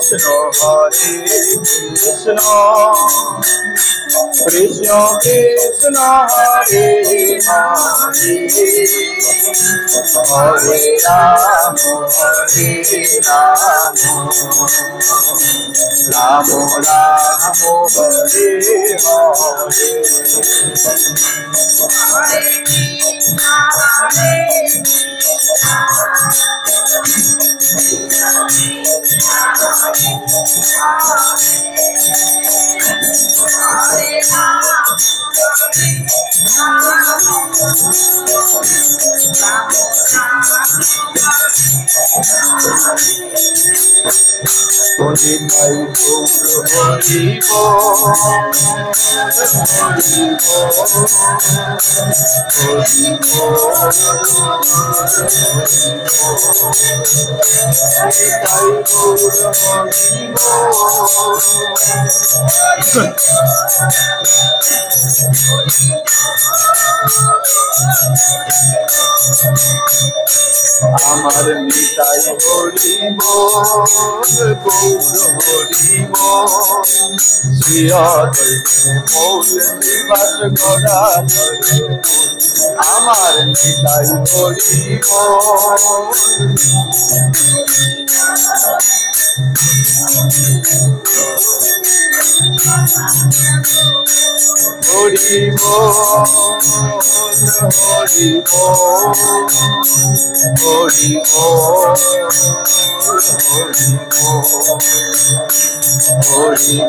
কৃষ্ণ হরে কৃষ্ণ কৃষ্ণ কৃষ্ণ হরে হরে হরে রাম রাম রাম হরে হরে নিতাই গৌর হরিব নিতাই গৌর হরিব আমার নিতাই হরিব গৌর হরিব শ্রী মৌল নিবাস করা আমার নিতাই হরিব হরিব হরিব হরিব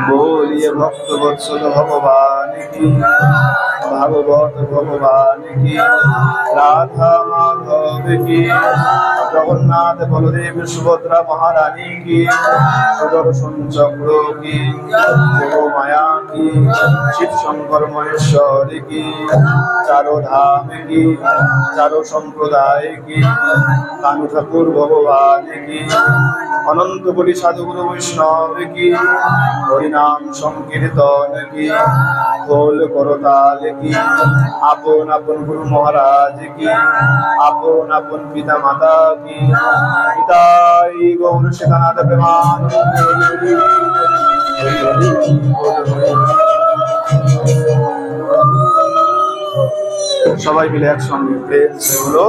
बोलिए भक्त वत्सल भगवान की भागवत भगवान की राधा माधव की जगन्नाथ बलदेव सुभद्रा महारानी की सुदर्शन चक्र की माया की शिव शंकर महेश्वर की चारों धाम की चारों संप्रदाय की कानु ठाकुर भगवान की अनंत कोटि साधुगुरु वैष्णव की हरिनाम संकीर्तन की ढोल करताल की आपन आपन गुरु महाराज की आपन आपन पिता माता की पिताई गौर शिखानाथ प्रेमानंद সবাই মিলে একসঙ্গে প্রেম সে হলো